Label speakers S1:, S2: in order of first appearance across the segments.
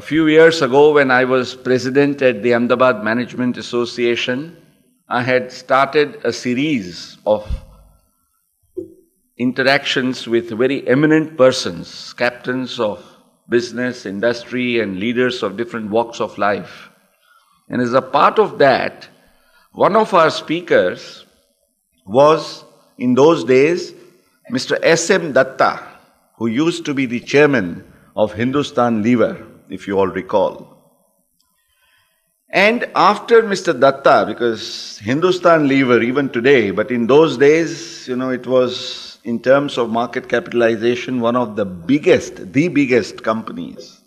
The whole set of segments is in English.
S1: few years ago, when I was president at the Ahmedabad Management Association, I had started a series of interactions with very eminent persons, captains of business, industry, and leaders of different walks of life. And as a part of that, one of our speakers was, in those days, Mr. S.M. Datta, who used to be the chairman of Hindustan Lever, if you all recall. And after Mr. Datta, because Hindustan Lever, even today, but in those days, it was, in terms of market capitalization, one of the biggest companies.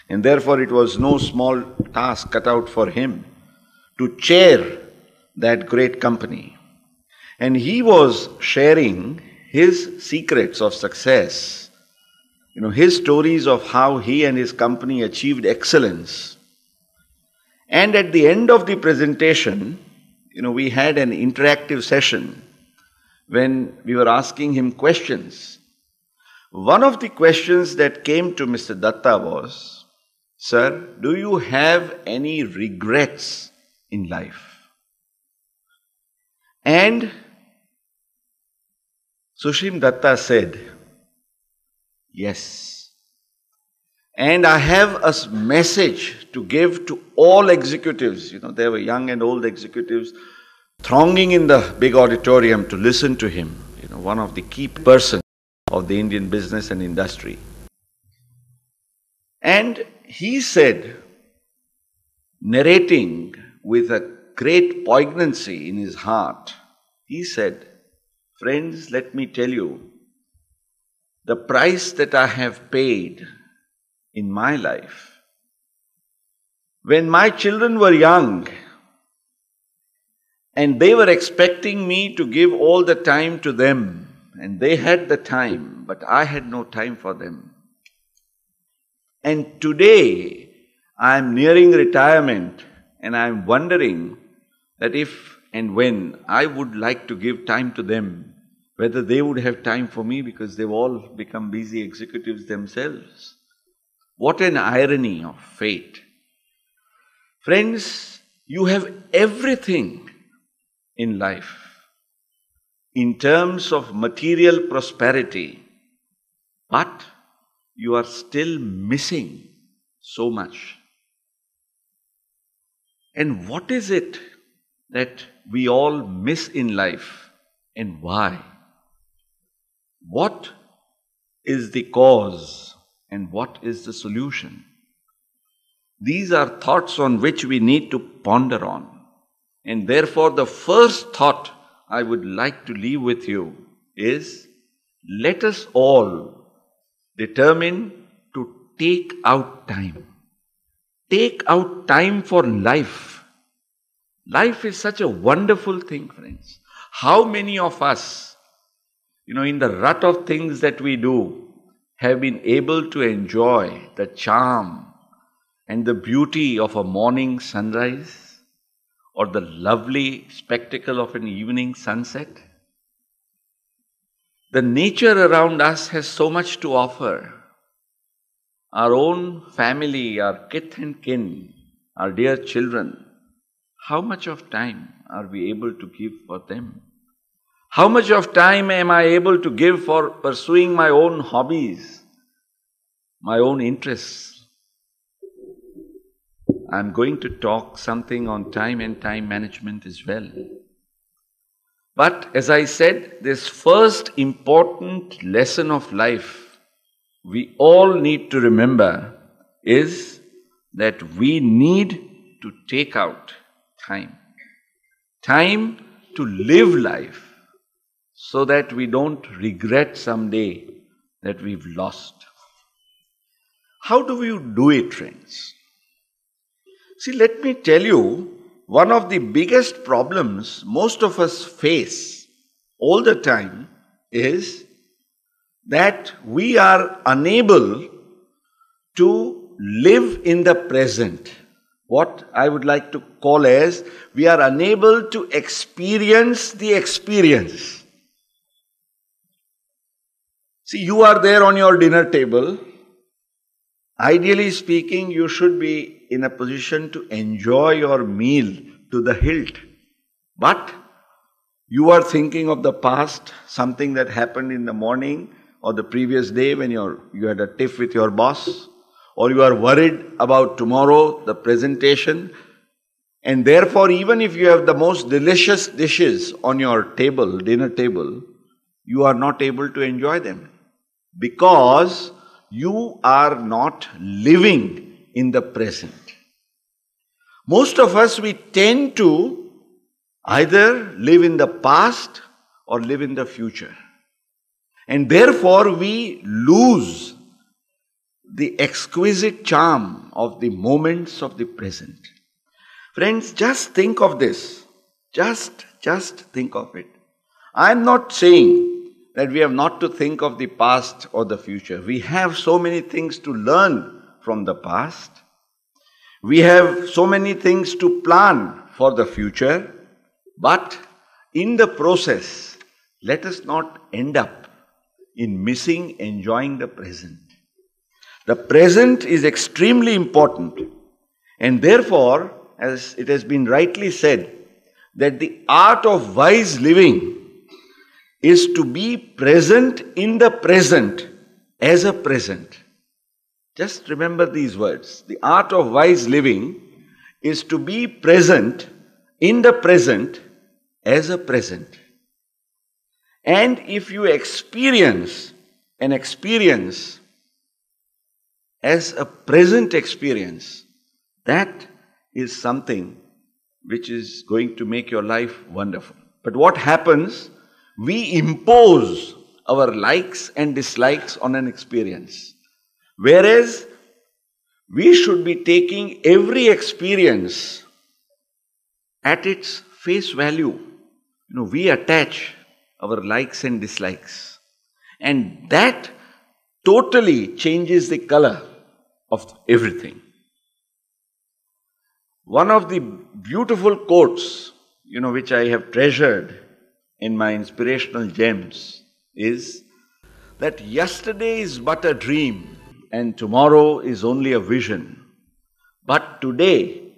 S1: And therefore, it was no small task cut out for him to chair that great company. And he was sharing his secrets of success, his stories of how he and his company achieved excellence. And at the end of the presentation, we had an interactive session when we were asking him questions. One of the questions that came to Mr. Datta was, "Sir, do you have any regrets in life?" And Sushim Datta said, "Yes. And I have a message to give to all executives." There were young and old executives thronging in the big auditorium to listen to him, one of the key persons of the Indian business and industry. And he said, narrating with a great poignancy in his heart, he said, "Friends, let me tell you, the price that I have paid in my life. When my children were young and they were expecting me to give all the time to them, and they had the time, but I had no time for them. And today I am nearing retirement and I am wondering that if and when I would like to give time to them, whether they would have time for me, because they've all become busy executives themselves." What an irony of fate. Friends, you have everything in life in terms of material prosperity, but you are still missing so much. And what is it that we all miss in life, and why? What is the cause and what is the solution? These are thoughts on which we need to ponder on. And therefore, the first thought I would like to leave with you is, let us all determine to take out time. Take out time for life. Life is such a wonderful thing, friends. How many of us, in the rut of things that we do, have been able to enjoy the charm and the beauty of a morning sunrise or the lovely spectacle of an evening sunset? The nature around us has so much to offer. Our own family, our kith and kin, our dear children, how much of time are we able to give for them? How much of time am I able to give for pursuing my own hobbies, my own interests? I'm going to talk something on time and time management as well. But as I said, this first important lesson of life we all need to remember is that we need to take out time. Time to live life, so that we don't regret someday that we've lost. How do we do it, friends? See, let me tell you, one of the biggest problems most of us face all the time is that we are unable to live in the present. What I would like to call as, we are unable to experience the experience. See, you are there on your dinner table. Ideally speaking, you should be in a position to enjoy your meal to the hilt. But you are thinking of the past, something that happened in the morning or the previous day when you had a tiff with your boss, or you are worried about tomorrow, the presentation. And therefore, even if you have the most delicious dishes on your table, dinner table, you are not able to enjoy them because you are not living in the present. Most of us, we tend to either live in the past or live in the future. And therefore, we lose the exquisite charm of the moments of the present. Friends, just think of this. Just think of it. I am not saying that we have not to think of the past or the future. We have so many things to learn from the past. We have so many things to plan for the future. But in the process, let us not end up in missing enjoying the present. The present is extremely important. And therefore, as it has been rightly said, that the art of wise living is to be present in the present as a present. Just remember these words. The art of wise living is to be present in the present as a present. And if you experience an experience as a present experience, that is something which is going to make your life wonderful. But what happens? We impose our likes and dislikes on an experience. Whereas we should be taking every experience at its face value. We attach our likes and dislikes. And that totally changes the color of everything. One of the beautiful quotes, which I have treasured in my inspirational gems is that yesterday is but a dream and tomorrow is only a vision. But today,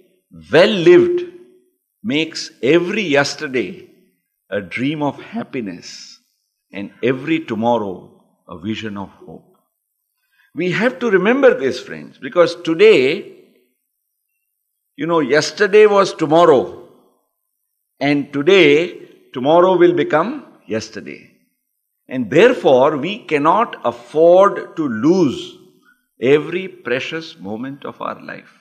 S1: well lived, makes every yesterday a dream of happiness and every tomorrow a vision of hope. We have to remember this, friends, because today, yesterday was tomorrow, and tomorrow will become yesterday. And therefore, we cannot afford to lose every precious moment of our life.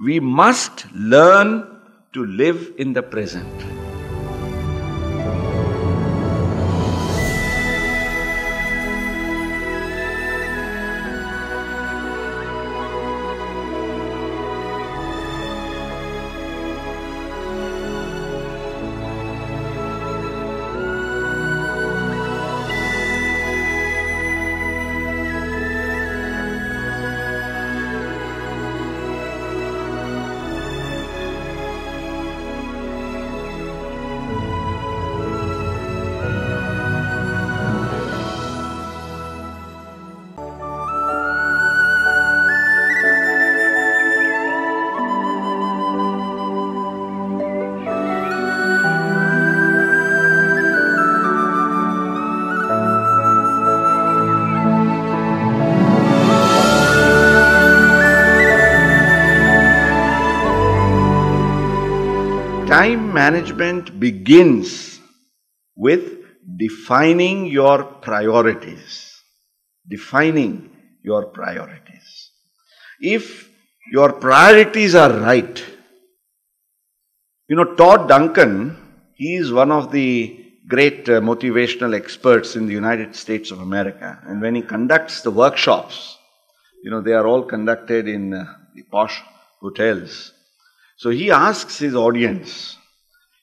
S1: We must learn to live in the present. Time management begins with defining your priorities. Defining your priorities. If your priorities are right, Todd Duncan, he is one of the great motivational experts in the United States of America. And when he conducts the workshops, they are all conducted in the posh hotels. So he asks his audience,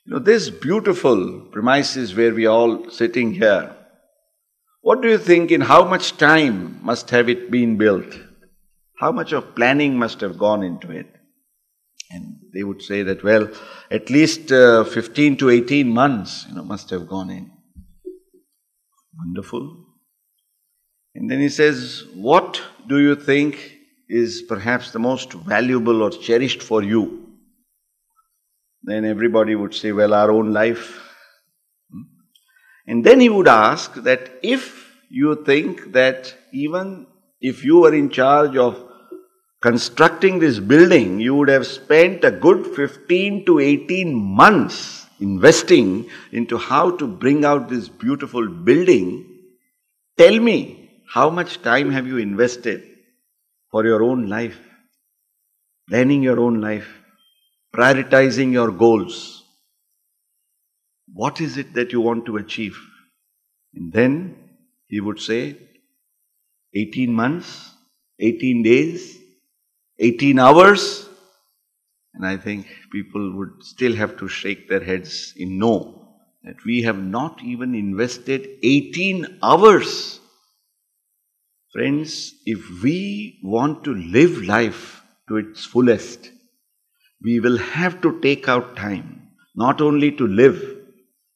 S1: this beautiful premises where we are all sitting here, what do you think, in how much time must have it been built? How much of planning must have gone into it? And they would say that, well, at least 15 to 18 months, must have gone in. Wonderful. And then he says, what do you think is perhaps the most valuable or cherished for you, then everybody would say, well, our own life. And then he would ask that if you think that even if you were in charge of constructing this building, you would have spent a good 15 to 18 months investing into how to bring out this beautiful building, tell me, how much time have you invested for your own life, planning your own life, prioritizing your goals? What is it that you want to achieve? And then he would say, 18 months, 18 days, 18 hours. And I think people would still have to shake their heads in no, that we have not even invested 18 hours. Friends, if we want to live life to its fullest, we will have to take out time, not only to live,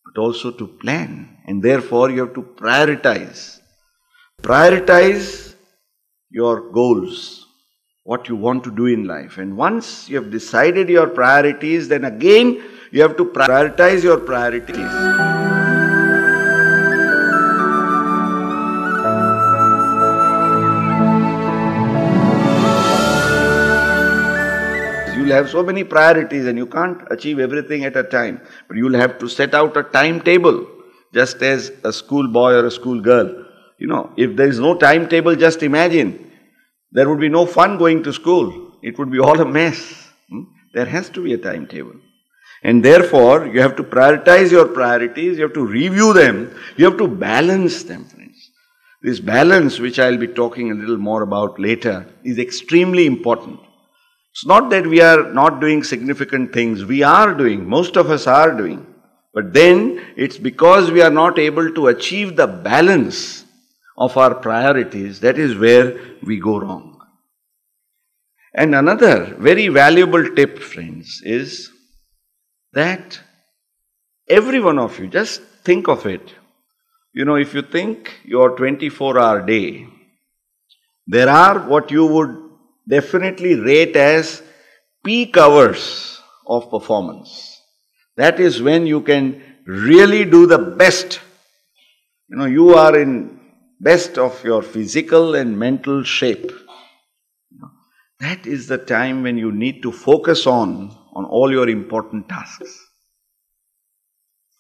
S1: but also to plan. And therefore, you have to prioritize. Prioritize your goals, what you want to do in life. And once you have decided your priorities, then again, you have to prioritize your priorities. You'll have so many priorities and you can't achieve everything at a time. But you'll have to set out a timetable, just as a school boy or a school girl. If there is no timetable, just imagine, there would be no fun going to school. It would be all a mess. There has to be a timetable. And therefore, you have to prioritize your priorities, you have to review them, you have to balance them, friends. This balance, which I'll be talking a little more about later, is extremely important. It's not that we are not doing significant things. We are doing. Most of us are doing. But then it's because we are not able to achieve the balance of our priorities, that is where we go wrong. And another very valuable tip, friends, is that every one of you, just think of it. If you think your 24-hour day, there are what you would definitely rate as peak hours of performance. That is when you can really do the best. You are in best of your physical and mental shape. That is the time when you need to focus on all your important tasks.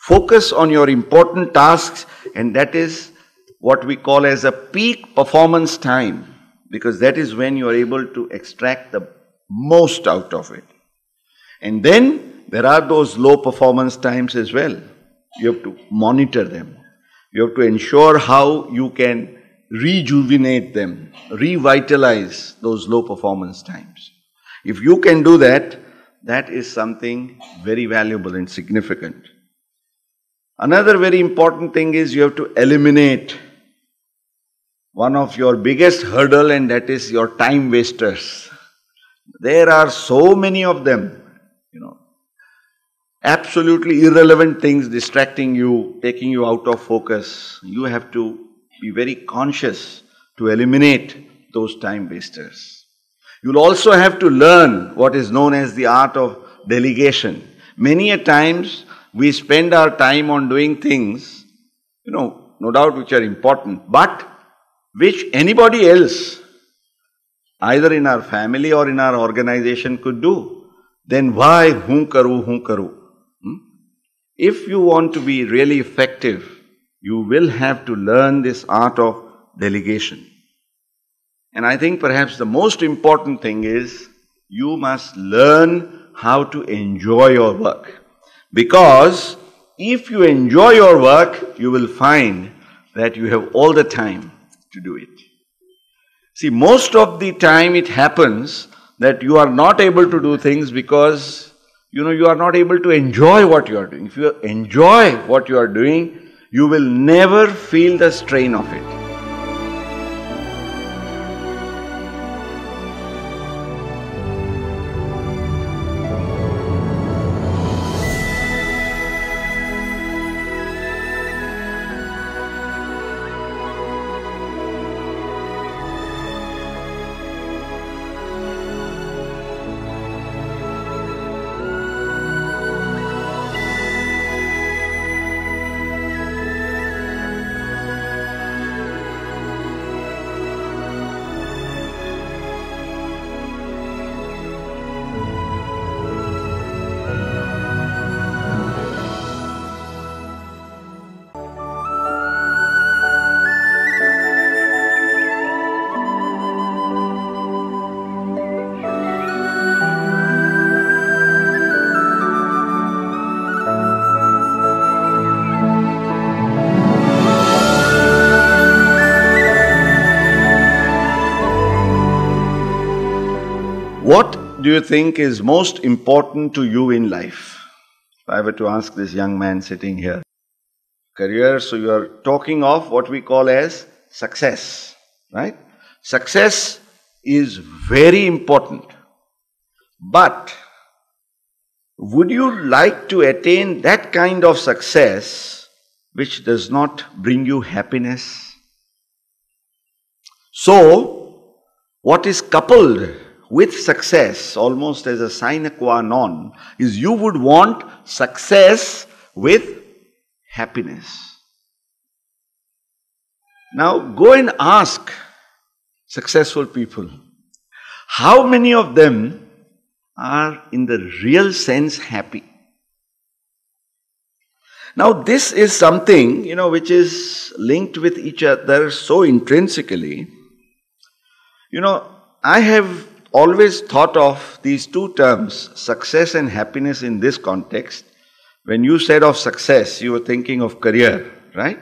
S1: Focus on your important tasks, and that is what we call as a peak performance time, because that is when you are able to extract the most out of it. And then there are those low performance times as well. You have to monitor them. You have to ensure how you can rejuvenate them, revitalize those low performance times. If you can do that, that is something very valuable and significant. Another very important thing is you have to eliminate one of your biggest hurdle, and that is your time wasters. There are so many of them, absolutely irrelevant things distracting you, taking you out of focus. You have to be very conscious to eliminate those time wasters. You'll also have to learn what is known as the art of delegation. Many a times we spend our time on doing things, no doubt which are important, but which anybody else, either in our family or in our organization, could do. Then why hoon karu? If you want to be really effective, you will have to learn this art of delegation. And I think perhaps the most important thing is you must learn how to enjoy your work. Because if you enjoy your work, you will find that you have all the time to do it. See, most of the time it happens that you are not able to do things because, you are not able to enjoy what you are doing. If you enjoy what you are doing, you will never feel the strain of it. What do you think is most important to you in life? If I were to ask this young man sitting here. Career, so you are talking of what we call as success, right? Success is very important. But would you like to attain that kind of success which does not bring you happiness? So, what is coupled with success, almost as a sine qua non, is you would want success with happiness. Now, go and ask successful people, how many of them are in the real sense happy? Now, this is something, which is linked with each other so intrinsically. I have always thought of these two terms, success and happiness, in this context. When you said of success, you were thinking of career, right?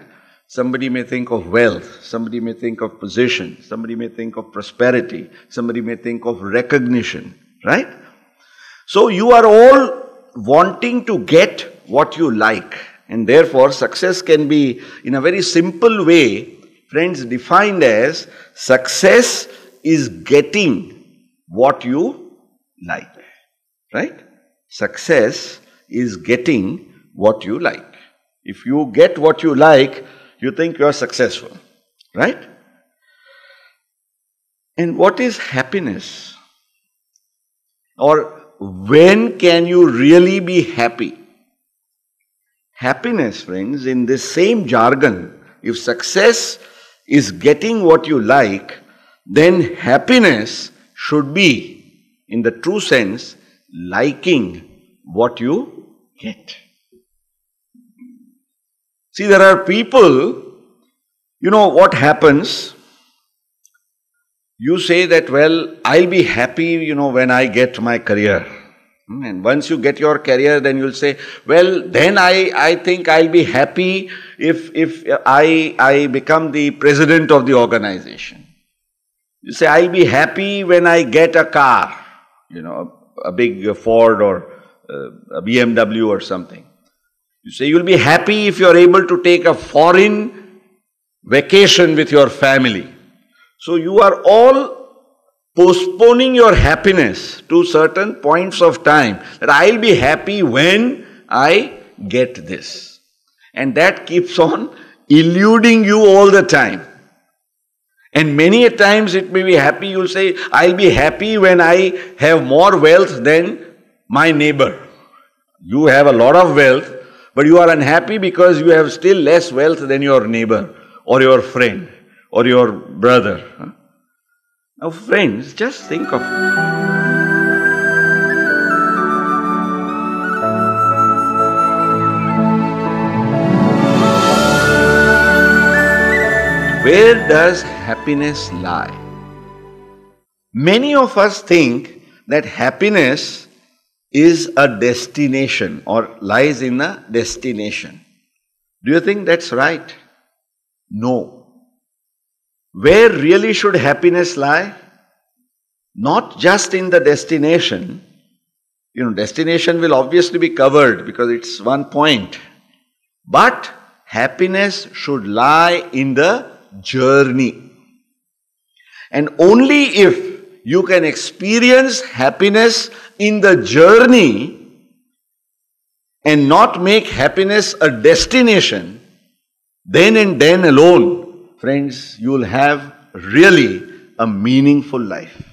S1: Somebody may think of wealth, somebody may think of position, somebody may think of prosperity, somebody may think of recognition, right? So you are all wanting to get what you like, and therefore success can be, in a very simple way, friends, defined as success is getting what you like, right? Success is getting what you like. If you get what you like, you think you are successful, right? And what is happiness? Or when can you really be happy? Happiness, friends, in this same jargon, if success is getting what you like, then happiness should be, in the true sense, liking what you get. See, there are people, what happens? You say that, well, I'll be happy, when I get my career. And once you get your career, then you'll say, well, then I think I'll be happy if I become the president of the organization. You say, I'll be happy when I get a car, a big Ford or a BMW or something. You say, you'll be happy if you're able to take a foreign vacation with your family. So you are all postponing your happiness to certain points of time, that I'll be happy when I get this. And that keeps on eluding you all the time. And many a times it may be happy, you'll say, I'll be happy when I have more wealth than my neighbor. You have a lot of wealth, but you are unhappy because you have still less wealth than your neighbor or your friend or your brother. Now friends, just think of it. Where does happiness lie? Many of us think that happiness is a destination or lies in a destination. Do you think that's right? No. Where really should happiness lie? Not just in the destination. Destination will obviously be covered because it's one point. But happiness should lie in the journey. And only if you can experience happiness in the journey and not make happiness a destination, then and then alone, friends, you will have really a meaningful life.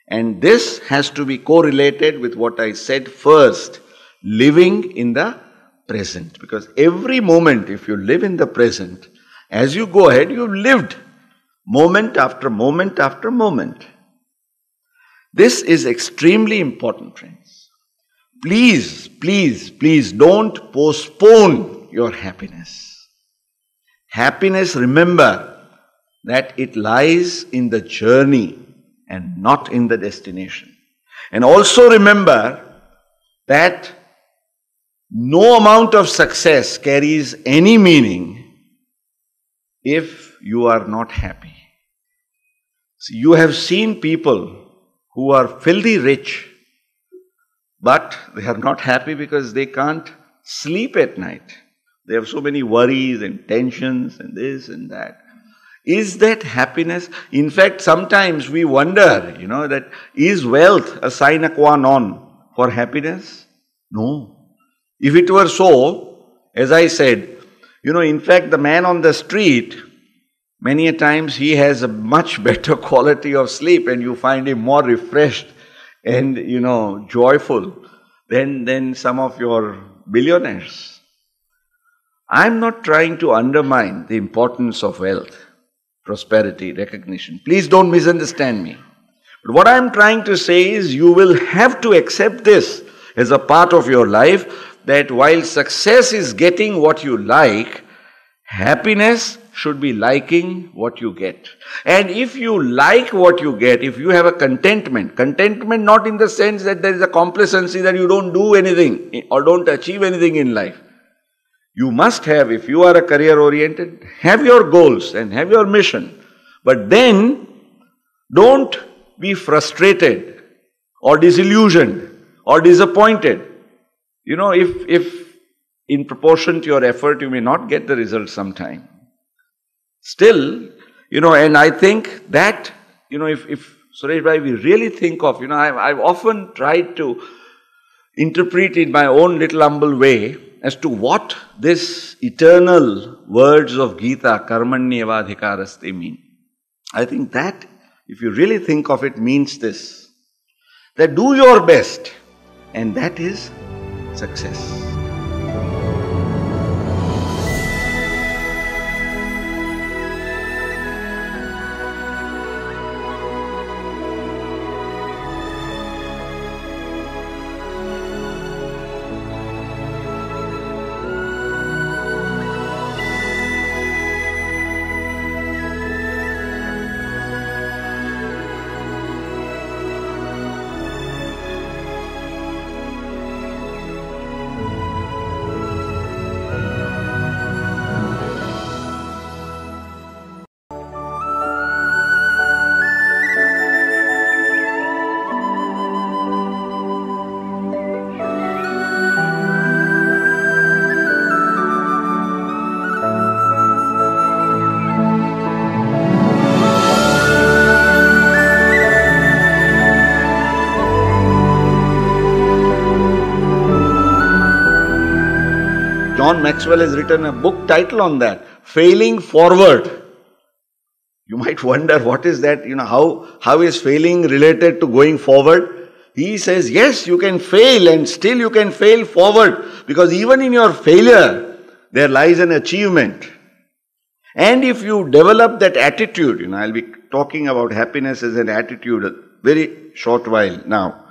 S1: And this has to be correlated with what I said first, living in the present. Because every moment, if you live in the present, as you go ahead, you've lived moment after moment after moment. This is extremely important, friends. Please, please, please don't postpone your happiness. Happiness, remember that it lies in the journey and not in the destination. And also remember that no amount of success carries any meaning if you are not happy. See, you have seen people who are filthy rich, but they are not happy because they can't sleep at night. They have so many worries and tensions and this and that. Is that happiness? In fact, sometimes we wonder, that is wealth a sine qua non for happiness? No. If it were so, as I said, in fact, the man on the street, many a times he has a much better quality of sleep and you find him more refreshed and, joyful than some of your billionaires. I'm not trying to undermine the importance of wealth, prosperity, recognition. Please don't misunderstand me. But what I'm trying to say is you will have to accept this as a part of your life, that while success is getting what you like, happiness should be liking what you get. And if you like what you get, if you have a contentment not in the sense that there is a complacency that you don't do anything or don't achieve anything in life. You must have, if you are a career-oriented, have your goals and have your mission. But then, don't be frustrated or disillusioned or disappointed. If in proportion to your effort, you may not get the result sometime. Still, and I think that, if Suresh Bhai, we really think of, I've often tried to interpret in my own little humble way as to what this eternal words of Gita, Karmanyeva Adhikaraste, mean. I think that, if you really think of it, means this, that do your best, and that is success. John Maxwell has written a book title on that, Failing Forward. You might wonder, what is that? How is failing related to going forward? He says, yes, you can fail and still you can fail forward, because even in your failure, there lies an achievement. And if you develop that attitude, I'll be talking about happiness as an attitude a very short while now.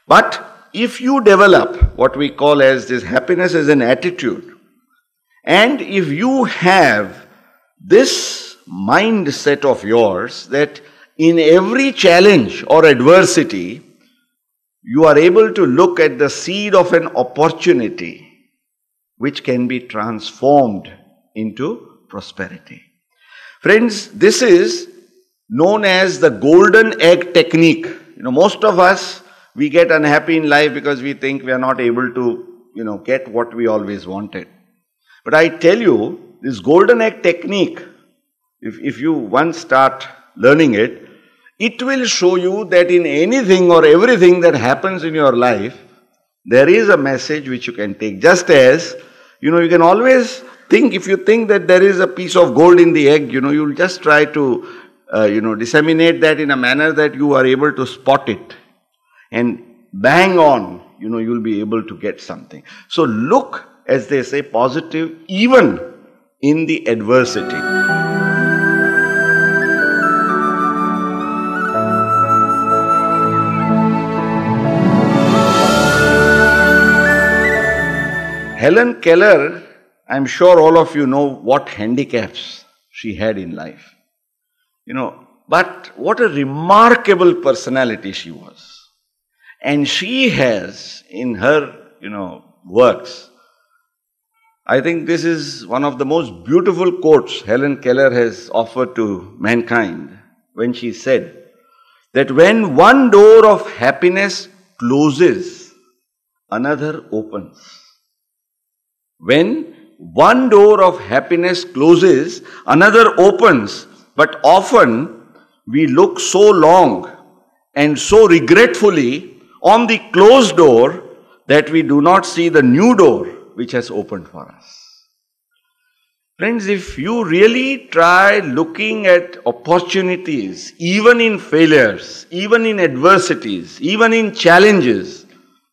S1: But if you develop what we call as this happiness as an attitude, and if you have this mindset of yours that in every challenge or adversity, you are able to look at the seed of an opportunity which can be transformed into prosperity. Friends, this is known as the golden egg technique. Most of us, we get unhappy in life because we think we are not able to, get what we always wanted. But I tell you, this golden egg technique, if you once start learning it, it will show you that in anything or everything that happens in your life, there is a message which you can take. Just as, you can always think, if you think that there is a piece of gold in the egg, you'll just try to, disseminate that in a manner that you are able to spot it. And bang on, you'll be able to get something. So look, as they say, positive even in the adversity. Helen Keller, I'm sure all of you know what handicaps she had in life. But what a remarkable personality she was. And she has, in her, works, I think this is one of the most beautiful quotes Helen Keller has offered to mankind when she said that when one door of happiness closes, another opens. When one door of happiness closes, another opens. But often we look so long and so regretfully on the closed door that we do not see the new door which has opened for us. Friends, if you really try looking at opportunities, even in failures, even in adversities, even in challenges,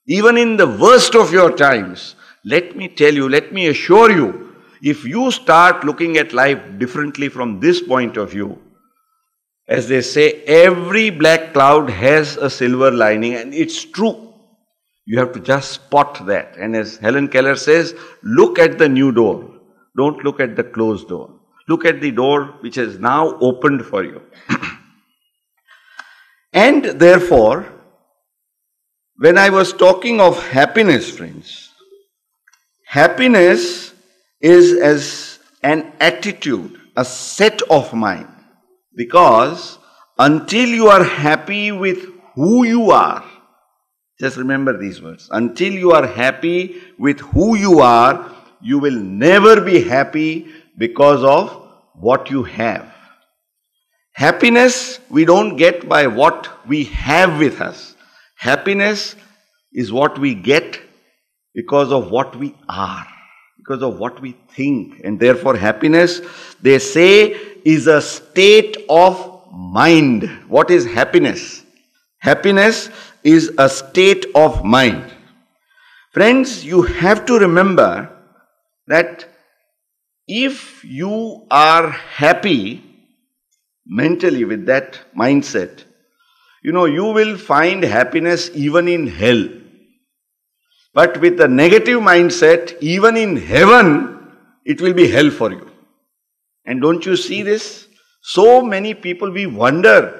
S1: even in the worst of your times, let me tell you, let me assure you, if you start looking at life differently from this point of view, as they say, every black cloud has a silver lining, and it's true. You have to just spot that. And as Helen Keller says, look at the new door. Don't look at the closed door. Look at the door which has now opened for you. And therefore, when I was talking of happiness, friends, happiness is as an attitude, a set of mind. Because until you are happy with who you are, just remember these words, until you are happy with who you are, you will never be happy because of what you have. Happiness we don't get by what we have with us. Happiness is what we get because of what we are, because of what we think. And therefore happiness, they say, is a state of mind. What is happiness? Happiness is a state of mind. Friends, you have to remember that if you are happy mentally with that mindset, you will find happiness even in hell. But with a negative mindset, even in heaven, it will be hell for you. And don't you see this? So many people, we wonder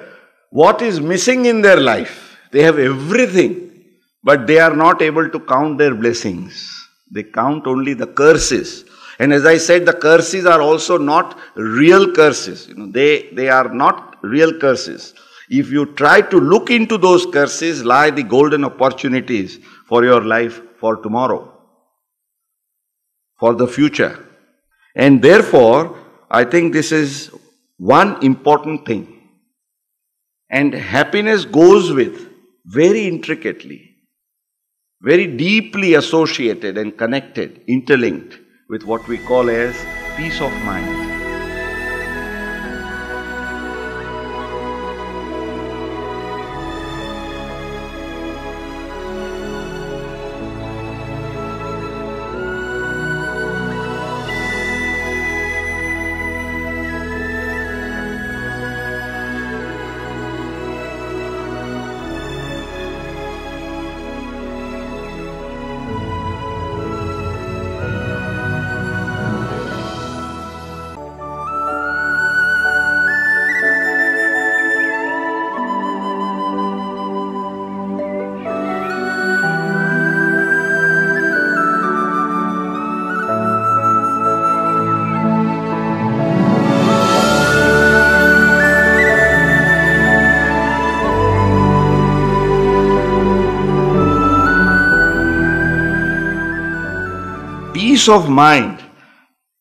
S1: what is missing in their life. They have everything, but they are not able to count their blessings. They count only the curses. And as I said, the curses are also not real curses. They are not real curses. If you try to look into those curses, lie the golden opportunities for your life, for tomorrow, for the future. And therefore, I think this is one important thing. And happiness goes with very intricately, very deeply associated and connected, interlinked with what we call as peace of mind. Peace of mind.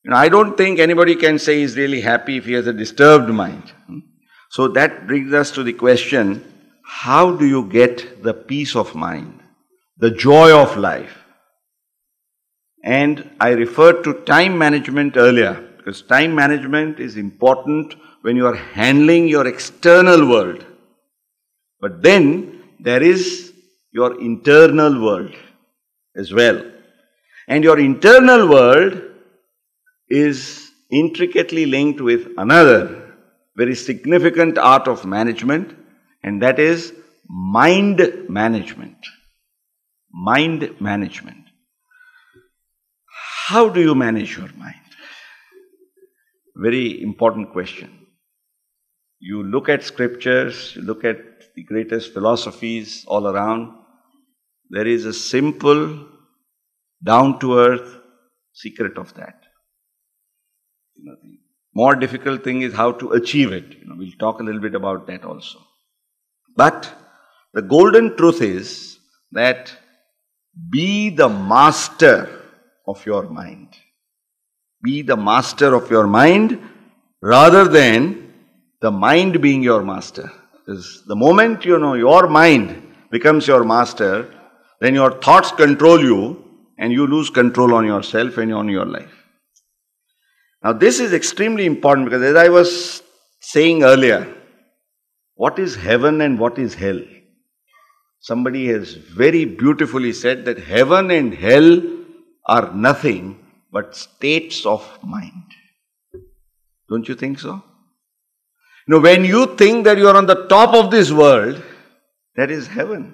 S1: I don't think anybody can say he's really happy if he has a disturbed mind. So that brings us to the question, how do you get the peace of mind, the joy of life? And I referred to time management earlier, because time management is important when you are handling your external world. But then there is your internal world as well. And your internal world is intricately linked with another very significant art of management, and that is mind management. Mind management. How do you manage your mind? Very important question. You look at scriptures, you look at the greatest philosophies all around. There is a simple, down-to-earth secret of that. The more difficult thing is how to achieve it. We'll talk a little bit about that also. But the golden truth is that be the master of your mind. Be the master of your mind rather than the mind being your master. Because the moment your mind becomes your master, then your thoughts control you and you lose control on yourself and on your life. Now this is extremely important because as I was saying earlier, what is heaven and what is hell? Somebody has very beautifully said that heaven and hell are nothing but states of mind. Don't you think so? When you think that you are on the top of this world, that is heaven.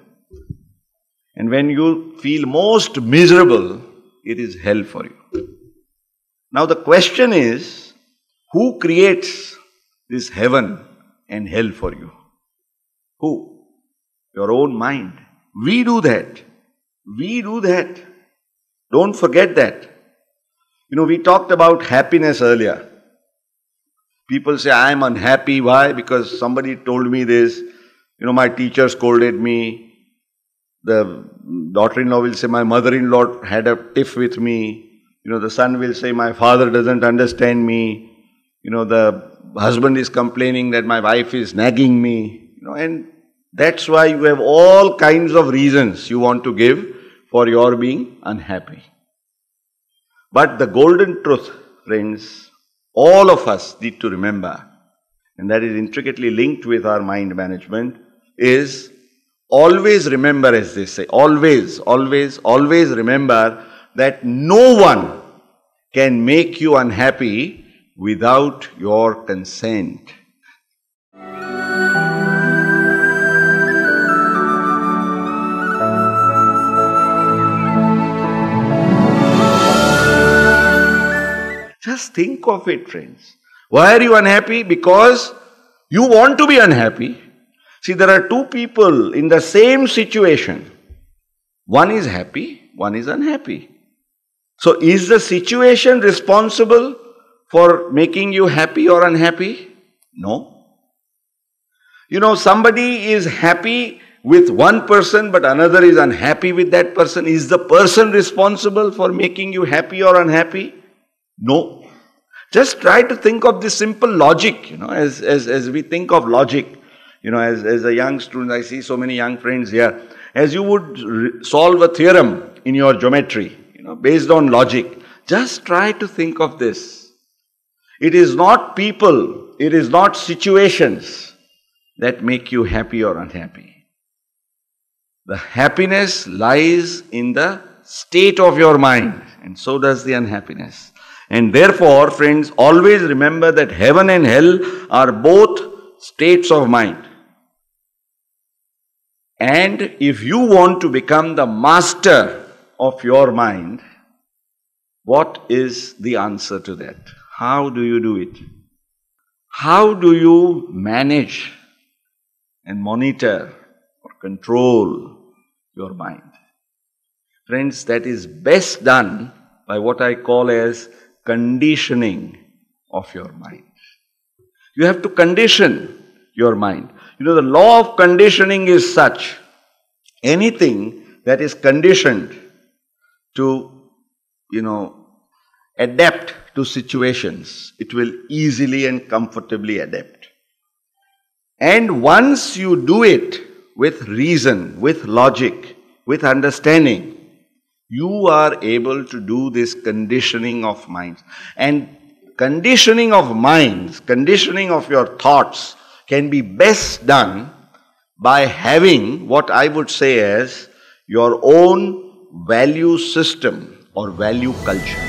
S1: And when you feel most miserable, it is hell for you. Now the question is, who creates this heaven and hell for you? Who? Your own mind. We do that. We do that. Don't forget that. We talked about happiness earlier. People say, I am unhappy. Why? Because somebody told me this. My teacher scolded me. The daughter-in-law will say, my mother-in-law had a tiff with me. The son will say, my father doesn't understand me. The husband is complaining that my wife is nagging me. And that's why you have all kinds of reasons you want to give for your being unhappy. But the golden truth, friends, all of us need to remember, and that is intricately linked with our mind management, is always remember, as they say, always remember that no one can make you unhappy without your consent. Just think of it, friends. Why are you unhappy? Because you want to be unhappy. See, there are two people in the same situation. One is happy, one is unhappy. So, is the situation responsible for making you happy or unhappy? No. Somebody is happy with one person but another is unhappy with that person. Is the person responsible for making you happy or unhappy? No. Just try to think of this simple logic, as we think of logic. As a young student, I see so many young friends here. As you would solve a theorem in your geometry, based on logic, just try to think of this. It is not people, it is not situations that make you happy or unhappy. The happiness lies in the state of your mind, and so does the unhappiness. And therefore, friends, always remember that heaven and hell are both states of mind. And if you want to become the master of your mind, what is the answer to that? How do you do it? How do you manage and monitor or control your mind? Friends, that is best done by what I call as conditioning of your mind. You have to condition your mind. The law of conditioning is such, anything that is conditioned to, adapt to situations, it will easily and comfortably adapt. And once you do it with reason, with logic, with understanding, you are able to do this conditioning of minds. And conditioning of minds, conditioning of your thoughts can be best done by having what I would say as your own value system or value culture.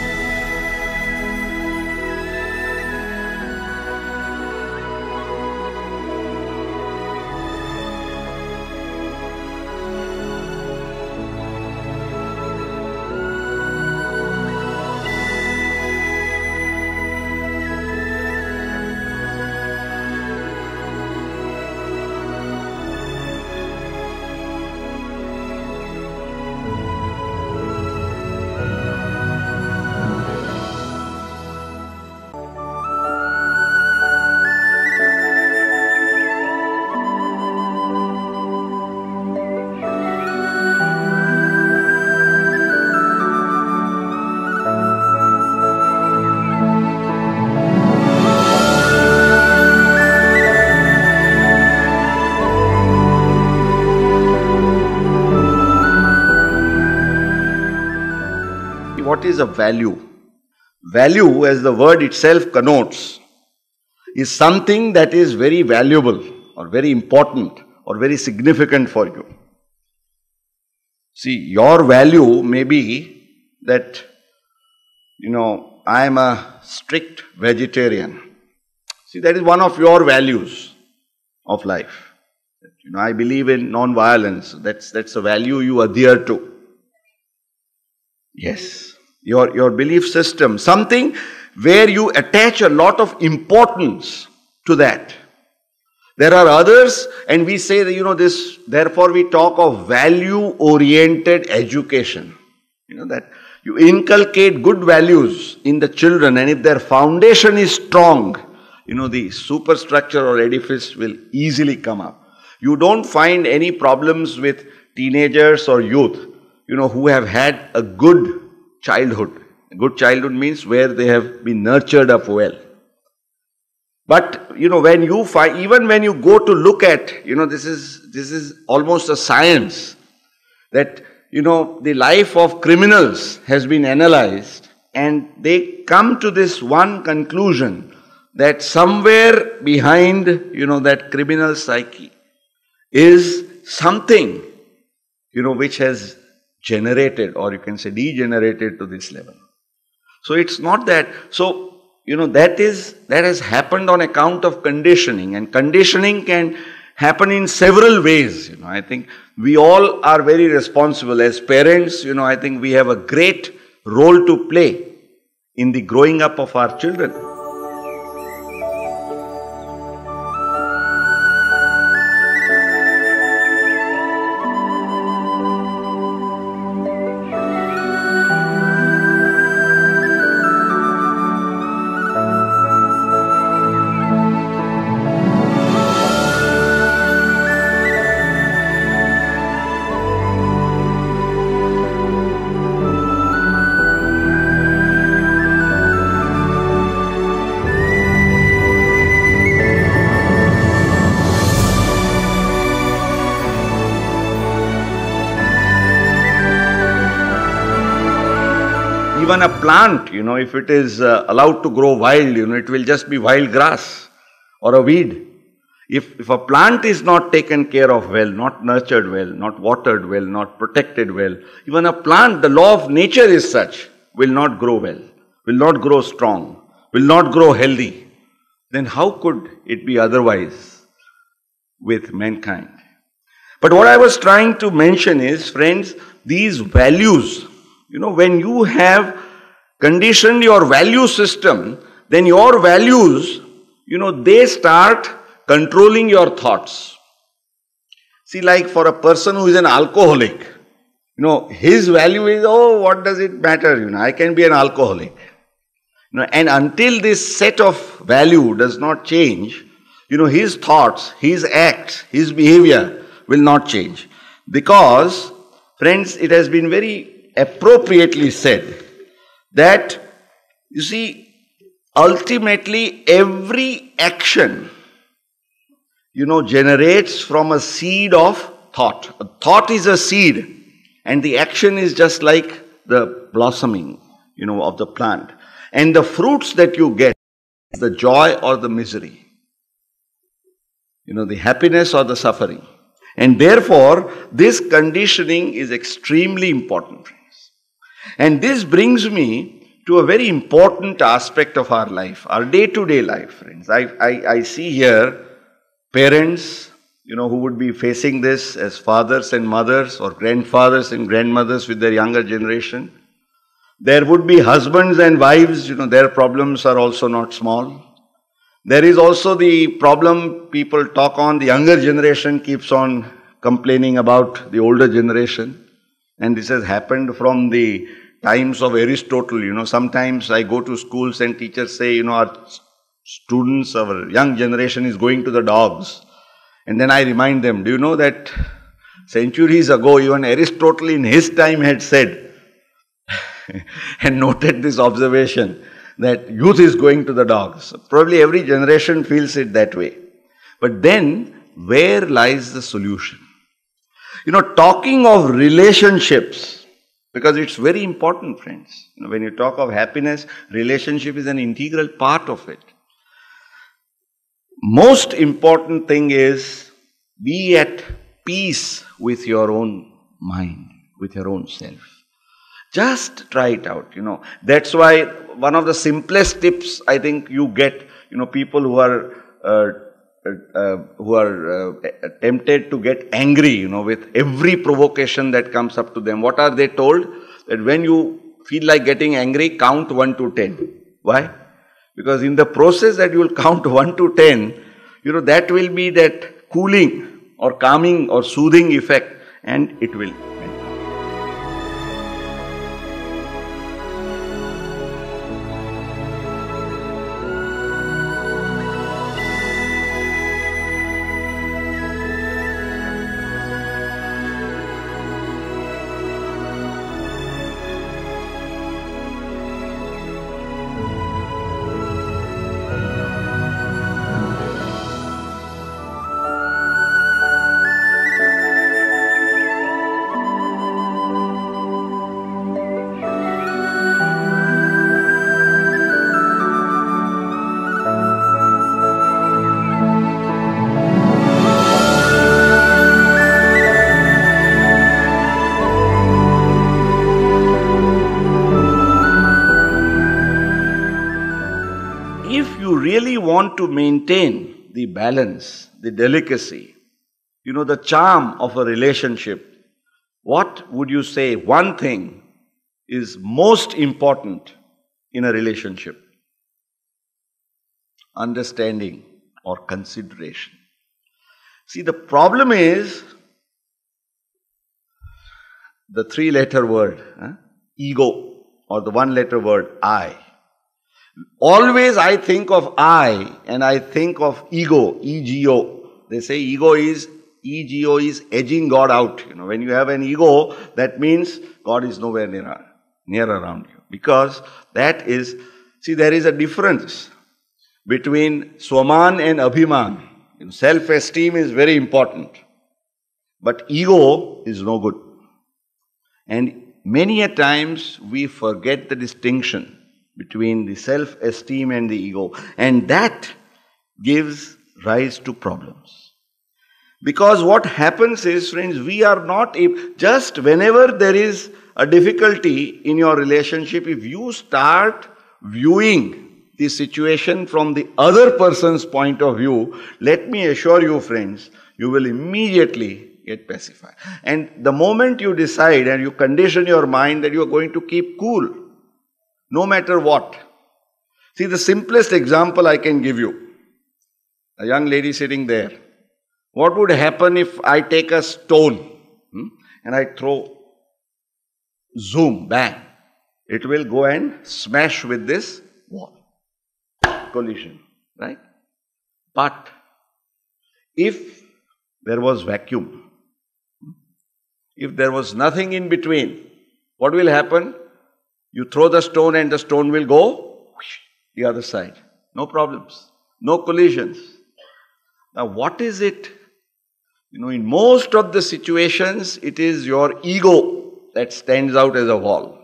S2: is a value. Value, as the word itself connotes, is something that is very valuable or very important or very significant for you. See, your value may be that, I am a strict vegetarian. See, that is one of your values of life. I believe in non-violence. That's a value you adhere to. Yes, your belief system, something where you attach a lot of importance to that. There are others, and we say that, therefore we talk of value-oriented education. That you inculcate good values in the children, and if their foundation is strong, the superstructure or edifice will easily come up. You don't find any problems with teenagers or youth, who have had a good childhood. A good childhood means where they have been nurtured up well. But, when you find, even when you go to look at, this is almost a science, that, the life of criminals has been analyzed, and they come to this one conclusion, that somewhere behind, that criminal psyche is something, which has generated, or you can say degenerated to this level. So it's not that. So, that has happened on account of conditioning, and conditioning can happen in several ways. I think we all are very responsible as parents. I think we have a great role to play in the growing up of our children. Even a plant, if it is allowed to grow wild, it will just be wild grass or a weed. If a plant is not taken care of well, not nurtured well, not watered well, not protected well, even a plant, the law of nature is such, will not grow well, will not grow strong, will not grow healthy. Then how could it be otherwise with mankind? But what I was trying to mention is, friends, these values, when you have conditioned your value system, then your values, they start controlling your thoughts. See, like for a person who is an alcoholic, his value is, what does it matter? I can be an alcoholic. And until this set of value does not change, his thoughts, his acts, his behavior will not change. Because, friends, it has been very appropriately said that, ultimately every action, generates from a seed of thought. A thought is a seed, and the action is just like the blossoming, of the plant. And the fruits that you get, the joy or the misery, the happiness or the suffering. And therefore, this conditioning is extremely important. And this brings me to a very important aspect of our life, our day-to-day life, friends. I see here parents, who would be facing this as fathers and mothers or grandfathers and grandmothers with their younger generation. There would be husbands and wives, their problems are also not small. There is also the problem people talk on, the younger generation keeps on complaining about the older generation. And this has happened from the times of Aristotle. Sometimes I go to schools and teachers say, our students, our young generation is going to the dogs. And then I remind them, do you know that centuries ago, even Aristotle in his time had said and noted this observation that youth is going to the dogs. Probably every generation feels it that way. But then, where lies the solution? Talking of relationships, Because it's very important, friends. When you talk of happiness, relationship is an integral part of it. Most important thing is be at peace with your own mind, with your own self. Just try it out, That's why one of the simplest tips I think you get, people who are tempted to get angry, with every provocation that comes up to them. What are they told? That when you feel like getting angry, count 1 to 10. Why? Because in the process that you will count 1 to 10, that will be that cooling or calming or soothing effect, and it will. Really want to maintain the balance, the delicacy, the charm of a relationship, what would you say one thing is most important in a relationship? Understanding or consideration. See, the problem is the 3-letter word, ego, or the 1-letter word, I. Always I think of I and I think of ego, ego. They say ego is edging God out. When you have an ego, that means God is nowhere near around you. Because that is, there is a difference between Swaman and Abhiman. Self-esteem is very important. But ego is no good. And many a times we forget the distinction between the self-esteem and the ego. And that gives rise to problems. Because what happens is, friends, we are not, just whenever there is a difficulty in your relationship, if you start viewing the situation from the other person's point of view, let me assure you, friends, you will immediately get pacified. And the moment you decide and you condition your mind that you are going to keep cool, no matter what. See, the simplest example I can give you. A young lady sitting there. What would happen if I take a stone and I throw, zoom, bang. It will go and smash with this wall. Collision, right? But if there was vacuum, if there was nothing in between, what will happen? You throw the stone and the stone will go the other side. No problems. No collisions. Now what is it? In most of the situations, it is your ego that stands out as a wall.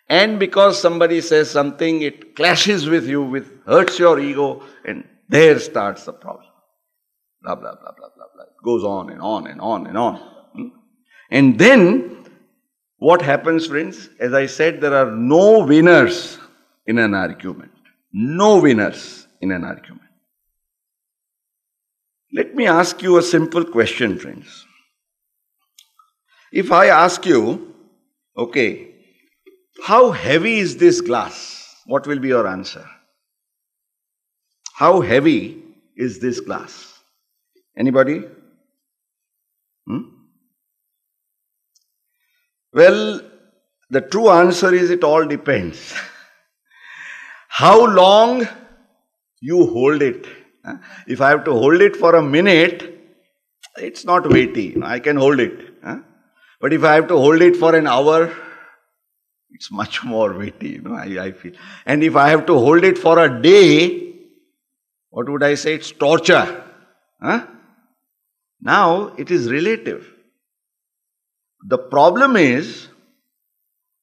S2: And because somebody says something, it clashes with you, hurts your ego, and there starts the problem. Blah, blah, blah, blah, blah, blah. It goes on and on and on and on. And then, what happens, friends? As I said, there are no winners in an argument. No winners in an argument. Let me ask you a simple question, friends. If I ask you, okay, how heavy is this glass? What will be your answer? How heavy is this glass? Anybody? Well, the true answer is it all depends. How long you hold it. If I have to hold it for a minute, it's not weighty. I can hold it. But if I have to hold it for an hour, it's much more weighty, I feel. And if I have to hold it for a day, what would I say? It's torture. Now, it is relative. The problem is,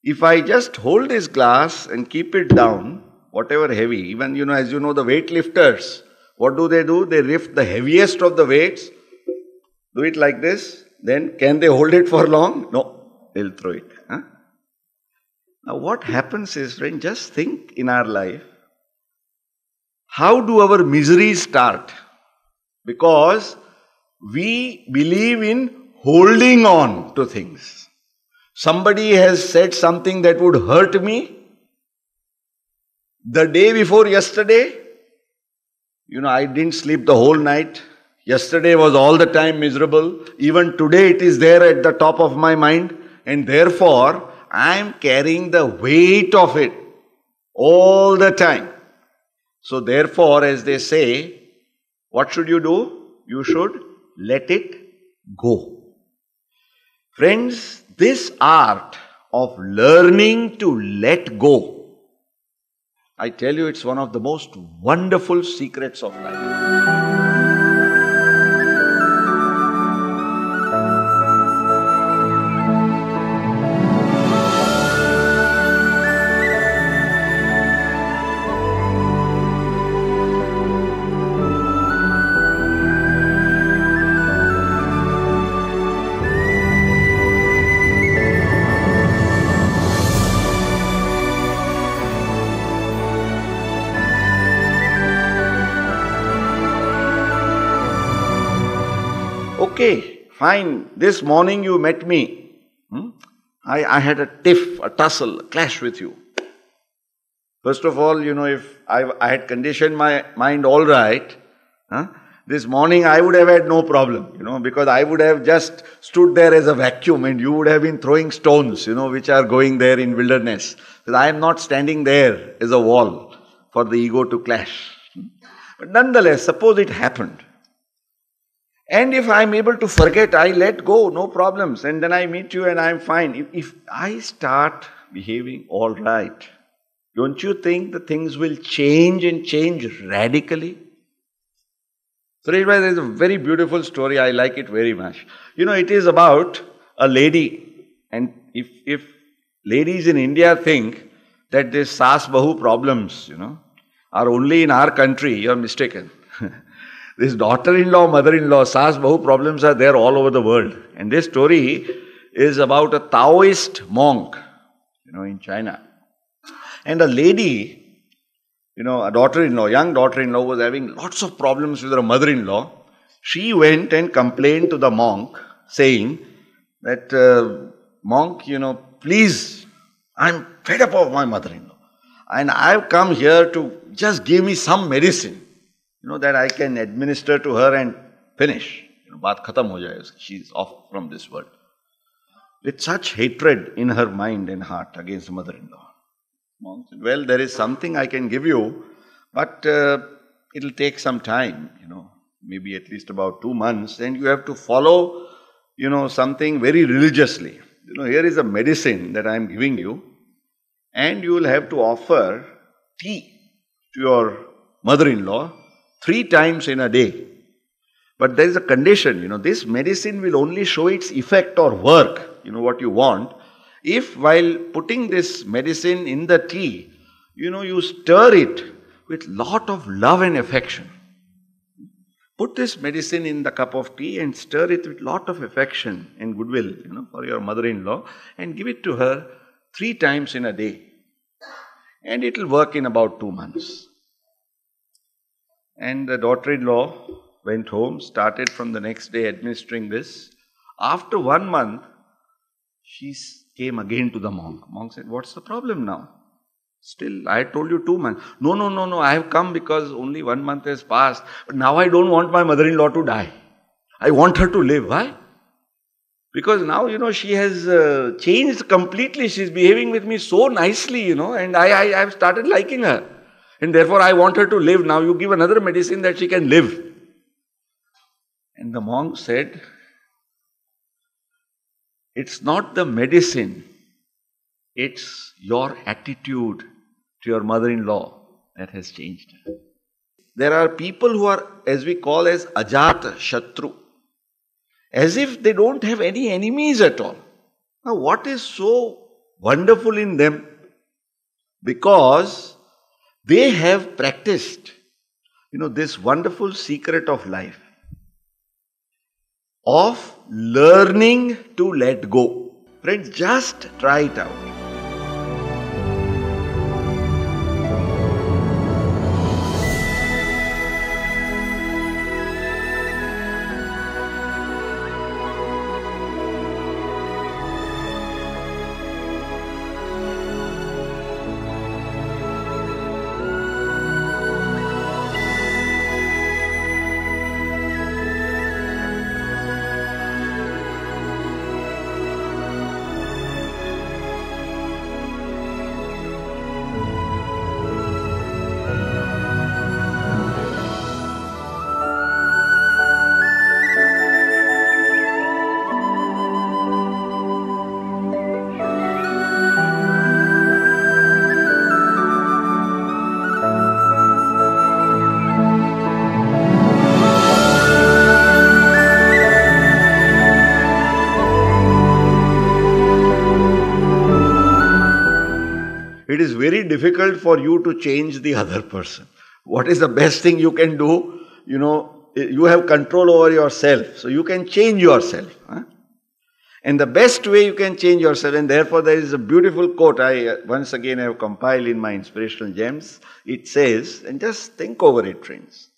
S2: If I just hold this glass and keep it down, whatever heavy, even, as you know, the weightlifters, what do? They lift the heaviest of the weights, do it like this, then can they hold it for long? No, they'll throw it. Huh? Now what happens is, friend, just think in our life, how do our miseries start? Because we believe in holding on to things. Somebody has said something that would hurt me the day before yesterday. I didn't sleep the whole night. Yesterday was all the time miserable. Even today it is there at the top of my mind. And therefore, I am carrying the weight of it all the time. So therefore, as they say, what should you do? You should let it go. Friends, this art of learning to let go, I tell you, it's one of the most wonderful secrets of life. Okay, fine. This morning you met me. I had a tiff, a tussle, a clash with you. First of all, if I had conditioned my mind all right, this morning I would have had no problem, because I would have just stood there as a vacuum and you would have been throwing stones, which are going there in wilderness. Because I am not standing there as a wall for the ego to clash. But nonetheless, suppose it happened. And if I am able to forget, I let go, no problems. And then I meet you and I am fine. If I start behaving all right, don't you think the things will change and change radically? So there is a very beautiful story. I like it very much. It is about a lady. And if ladies in India think that this Saas Bahu problems, are only in our country, you are mistaken. This daughter-in-law, mother-in-law, Saas Bahu problems are there all over the world. And this story is about a Taoist monk, in China. And a lady, a daughter-in-law, young daughter-in-law was having lots of problems with her mother-in-law. She went and complained to the monk saying that, monk, please, I'm fed up of my mother-in-law. And I've come here to just give me some medicine. That I can administer to her and finish. Baat khatam ho jaye, she's off from this world. With such hatred in her mind and heart against mother-in-law. Monk said, well, there is something I can give you, but it'll take some time, maybe at least about 2 months, and you have to follow, something very religiously. Here is a medicine that I am giving you, and you will have to offer tea to your mother-in-law 3 times in a day. But there is a condition, this medicine will only show its effect or work, what you want, if while putting this medicine in the tea, you stir it with lot of love and affection. Put this medicine in the cup of tea and stir it with lot of affection and goodwill, for your mother-in-law, and give it to her 3 times in a day. And it will work in about 2 months. And the daughter-in-law went home, started from the next day administering this. After 1 month, she came again to the monk. Monk said, what's the problem now? Still, I told you 2 months. No, I have come because only 1 month has passed. But now I don't want my mother-in-law to die. I want her to live. Why? Because now, she has changed completely. She's behaving with me so nicely, and I've started liking her. And therefore, I want her to live. Now you give another medicine that she can live. And the monk said, it's not the medicine, it's your attitude to your mother-in-law that has changed her. There are people who are, as we call as Ajata Shatru, as if they don't have any enemies at all. Now, what is so wonderful in them because they have practiced, this wonderful secret of life of learning to let go. Friends, just try it out. It is very difficult for you to change the other person. What is the best thing you can do? You have control over yourself. So you can change yourself. And the best way you can change yourself, and therefore there is a beautiful quote I once again have compiled in my inspirational gems. It says, and just think over it, friends.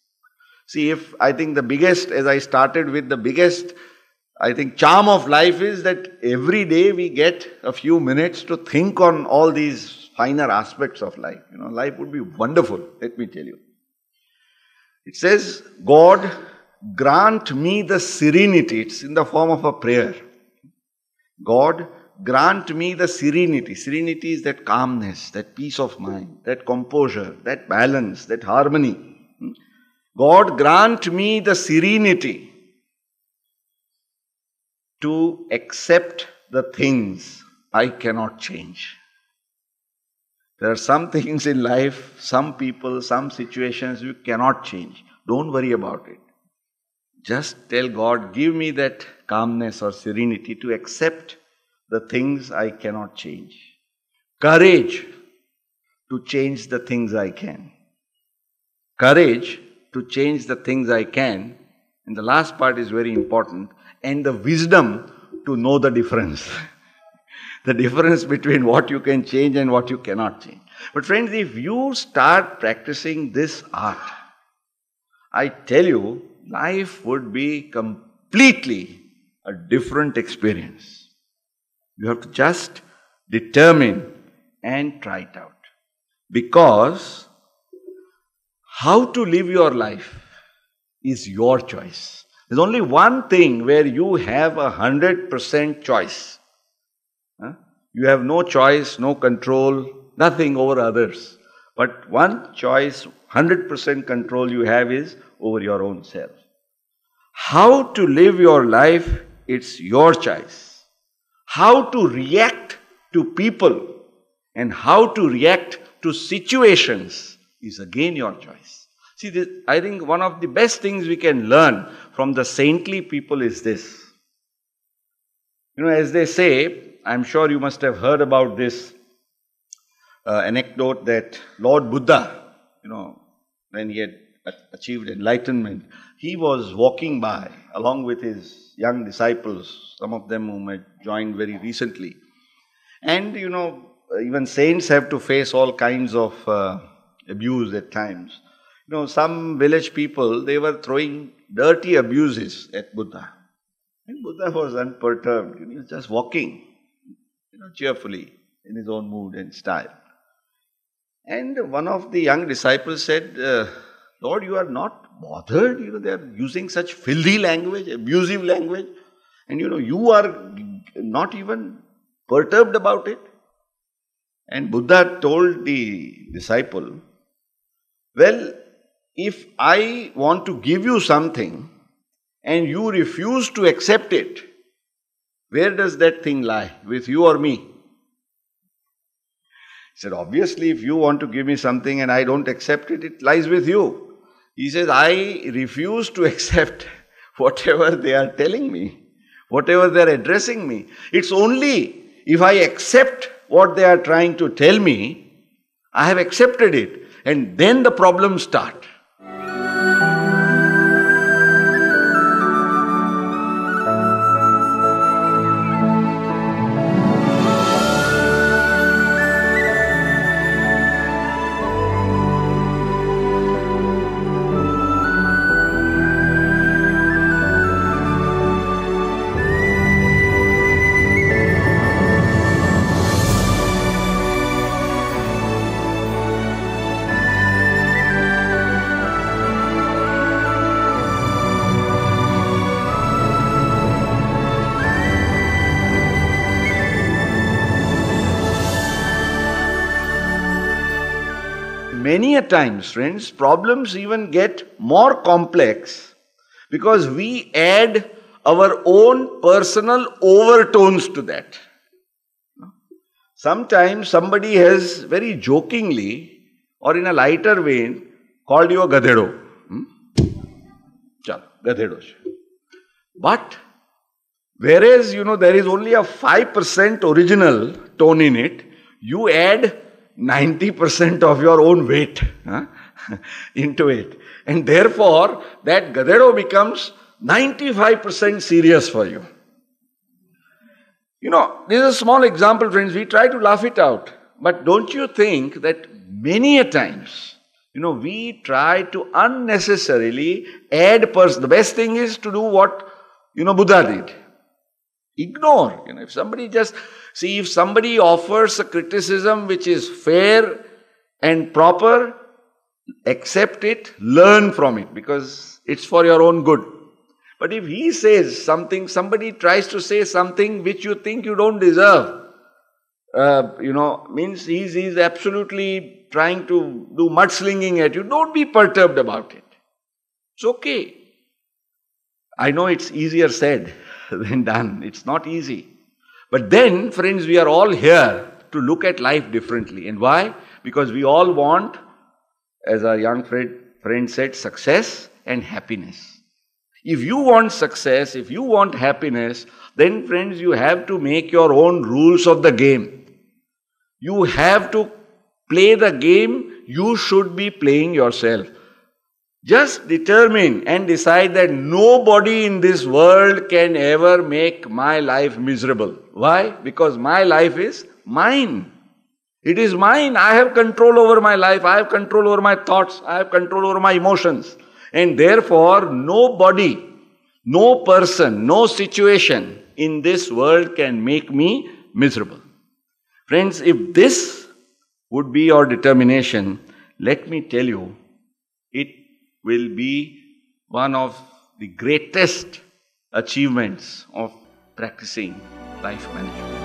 S2: See, I think the biggest, as I started with, the biggest, I think, charm of life is that every day we get a few minutes to think on all these finer aspects of life. Life would be wonderful, let me tell you. It says, God, grant me the serenity. It's in the form of a prayer. God, grant me the serenity. Serenity is that calmness, that peace of mind, that composure, that balance, that harmony. God, grant me the serenity to accept the things I cannot change. There are some things in life, some people, some situations you cannot change. Don't worry about it. Just tell God, give me that calmness or serenity to accept the things I cannot change. Courage to change the things I can. Courage to change the things I can. And the last part is very important. And the wisdom to know the difference. The difference between what you can change and what you cannot change. But friends, if you start practicing this art, I tell you, life would be completely a different experience. You have to just determine and try it out. Because how to live your life is your choice. There's only one thing where you have 100% choice. You have no choice, no control, nothing over others. But one choice, 100% control you have is over your own self. How to live your life, it's your choice. How to react to people and how to react to situations is again your choice. See, I think one of the best things we can learn from the saintly people is this. As they say, I'm sure you must have heard about this anecdote that Lord Buddha, when he had achieved enlightenment, he was walking by along with his young disciples, some of them whom had joined very recently. And, even saints have to face all kinds of abuse at times. Some village people, they were throwing dirty abuses at Buddha. And Buddha was unperturbed. He was just walking, cheerfully in his own mood and style. And one of the young disciples said, Lord, you are not bothered? They are using such filthy language, abusive language. And you are not even perturbed about it. And Buddha told the disciple, well, if I want to give you something and you refuse to accept it, where does that thing lie? With you or me? He said, obviously, if you want to give me something and I don't accept it, it lies with you. He says, I refuse to accept whatever they are telling me, whatever they are addressing me. It's only if I accept what they are trying to tell me. I have accepted it. And then the problems start. Many a times, friends, problems even get more complex because we add our own personal overtones to that. Sometimes somebody has very jokingly or in a lighter vein called you a gadedo. Chalo, gadedo. But whereas, there is only a 5% original tone in it, you add 90% of your own weight into it. And therefore, that gadedo becomes 95% serious for you. This is a small example, friends. We try to laugh it out. But don't you think that many a times, we try to unnecessarily add The best thing is to do what, Buddha did. Ignore. If somebody offers a criticism which is fair and proper, accept it, learn from it, because it's for your own good. But if he says something, somebody tries to say something which you think you don't deserve, means he's absolutely trying to do mudslinging at you, don't be perturbed about it. It's okay. I know it's easier said than done. It's not easy. But then, friends, we are all here to look at life differently. And why? Because we all want, as our young friend said, success and happiness. If you want success, if you want happiness, then, friends, you have to make your own rules of the game. You have to play the game you should be playing yourself. Just determine and decide that nobody in this world can ever make my life miserable. Why? Because my life is mine. It is mine. I have control over my life. I have control over my thoughts. I have control over my emotions. And therefore, nobody, no person, no situation in this world can make me miserable. Friends, if this would be your determination, let me tell you, it will be one of the greatest achievements of practicing life management.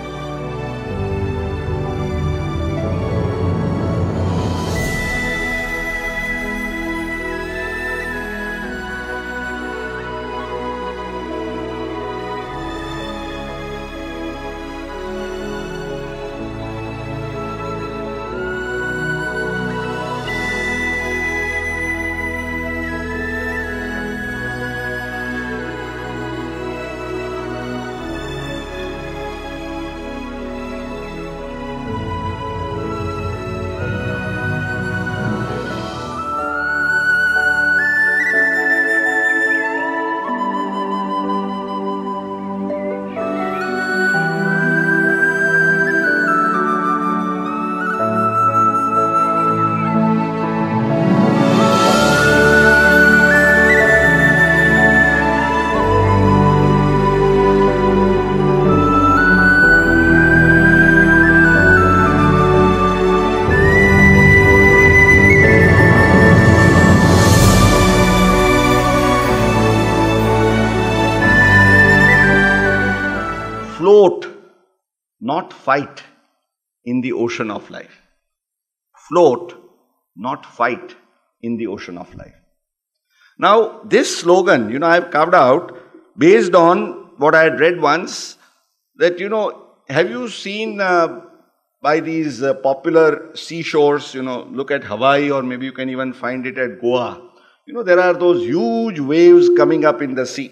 S2: Float, not fight in the ocean of life. Float, not fight in the ocean of life. Now, this slogan, I've carved out based on what I had read once, that, have you seen by these popular seashores, look at Hawaii, or maybe you can even find it at Goa. There are those huge waves coming up in the sea.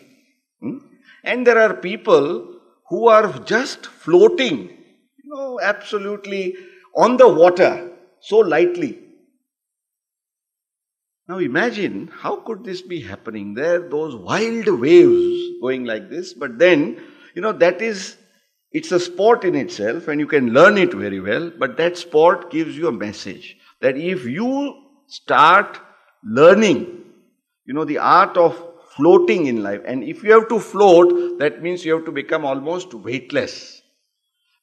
S2: And there are people who are just floating, absolutely on the water, so lightly. Now imagine, how could this be happening? There are those wild waves going like this, but then, it's a sport in itself and you can learn it very well, but that sport gives you a message that if you start learning, the art of floating in life, and if you have to float, that means you have to become almost weightless.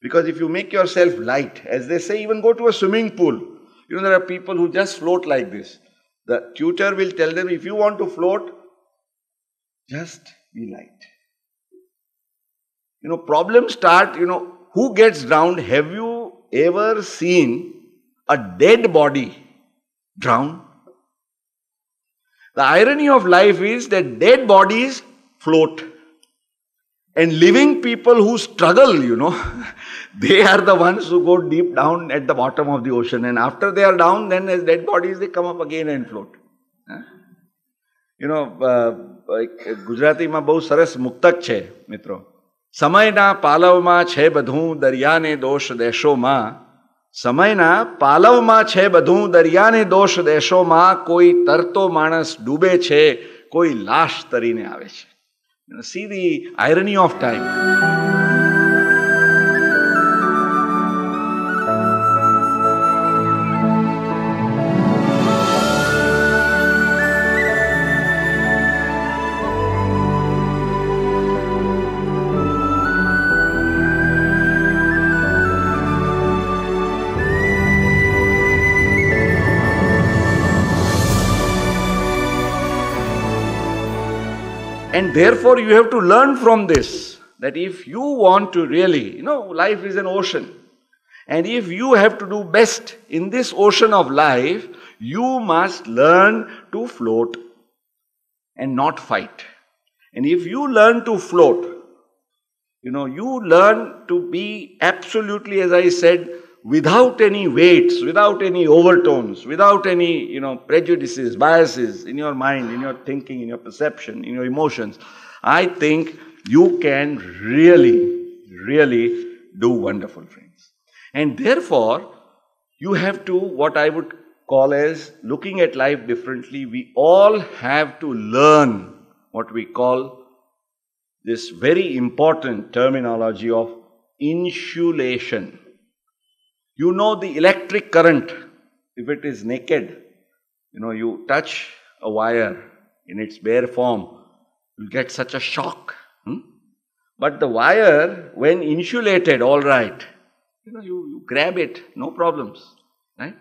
S2: Because if you make yourself light, as they say, even go to a swimming pool, there are people who just float like this. The tutor will tell them, if you want to float, just be light. Problems start, who gets drowned? Have you ever seen a dead body drown? The irony of life is that dead bodies float. And living people who struggle, they are the ones who go deep down at the bottom of the ocean. And after they are down, then as dead bodies, they come up again and float. ગુજરાતીમાં બહુ સરસ મુક્તક છે મિત્રો. સમયના પાલવમાં છે બધું દરિયાને દોષ દેશોમાં. સમયના પાલવમાં છે બધું દરિયાને દોષ દેશોમાં. કોઈ તરતો માણસ ડૂબે છે, કોઈ લાશ તરીને આવે છે. See the irony of time. And therefore you have to learn from this, that if you want to really, life is an ocean. And if you have to do best in this ocean of life, you must learn to float and not fight. And if you learn to float, you learn to be absolutely, as I said, without any weights, without any overtones, without any, prejudices, biases in your mind, in your thinking, in your perception, in your emotions. I think you can really, really do wonderful, friends. And therefore, you have to, what I would call as looking at life differently. We all have to learn what we call this very important terminology of insulation. The electric current, if it is naked, you touch a wire in its bare form, you get such a shock. But the wire, when insulated, all right, you grab it, no problems, right?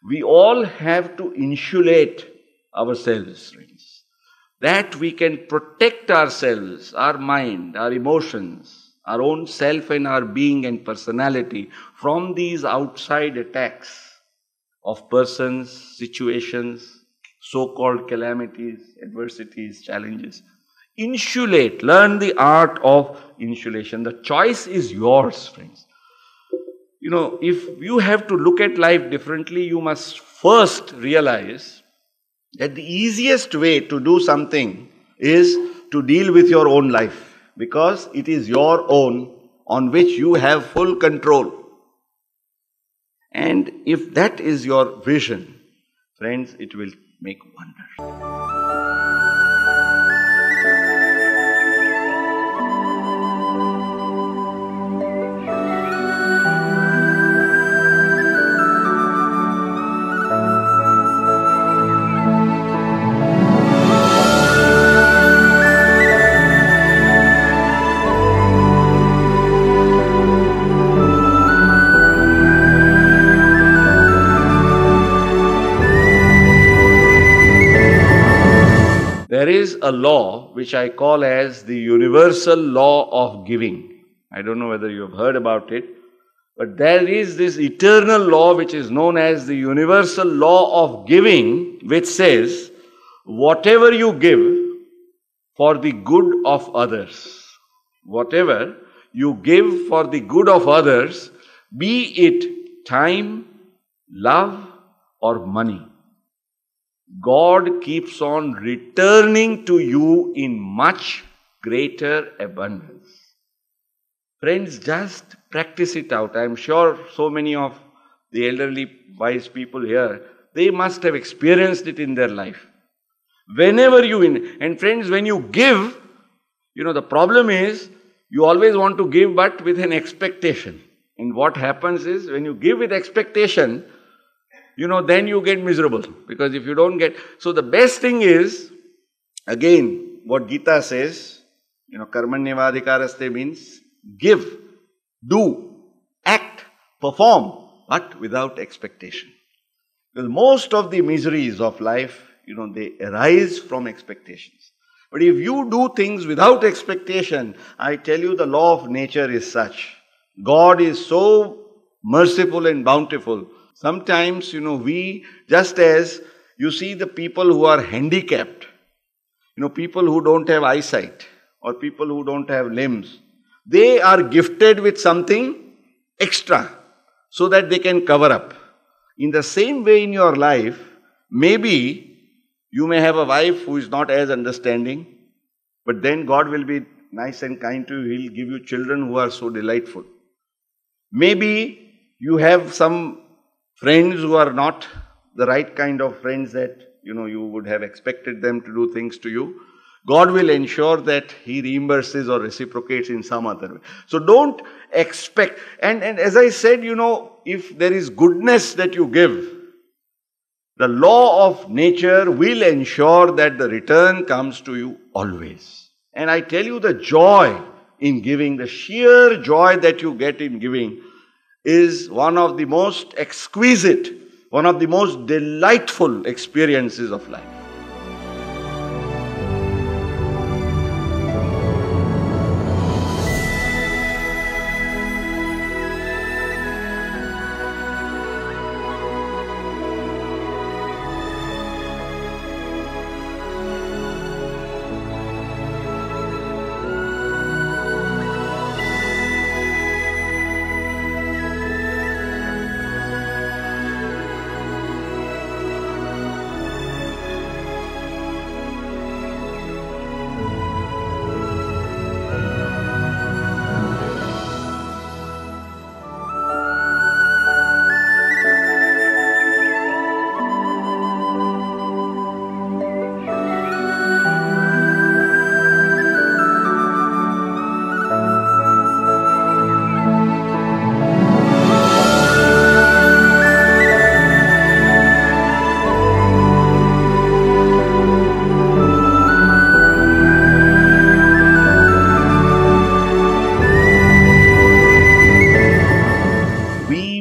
S2: We all have to insulate ourselves, friends, that we can protect ourselves, our mind, our emotions, our own self and our being and personality from these outside attacks of persons, situations, so-called calamities, adversities, challenges. Insulate. Learn the art of insulation. The choice is yours, friends. If you have to look at life differently, you must first realize that the easiest way to do something is to deal with your own life, because it is your own on which you have full control. And if that is your vision, friends, it will make wonders. There is a law which I call as the universal law of giving. I don't know whether you have heard about it, but there is this eternal law which is known as the universal law of giving, which says, whatever you give for the good of others, whatever you give for the good of others, be it time, love, or money, God keeps on returning to you in much greater abundance.
S1: Friends, just practice it out. I am sure so many of the elderly wise people here, they must have experienced it in their life. Whenever and friends, when you give, the problem is you always want to give but with an expectation. And what happens is when you give with expectation, then you get miserable. Because if you don't get... So the best thing is, again, what Gita says, karmanyavadhikaraste means give, do, act, perform, but without expectation. Because most of the miseries of life, they arise from expectations. But if you do things without expectation, I tell you the law of nature is such. God is so merciful and bountiful. Sometimes, we, just as you see the people who are handicapped, people who don't have eyesight or people who don't have limbs, they are gifted with something extra so that they can cover up. In the same way in your life, maybe you may have a wife who is not as understanding, but then God will be nice and kind to you. He'll give you children who are so delightful. Maybe you have some friends who are not the right kind of friends that, you would have expected them to do things to you. God will ensure that He reimburses or reciprocates in some other way. So don't expect. And as I said, if there is goodness that you give, the law of nature will ensure that the return comes to you always. And I tell you, the joy in giving, the sheer joy that you get in giving is one of the most exquisite, one of the most delightful experiences of life.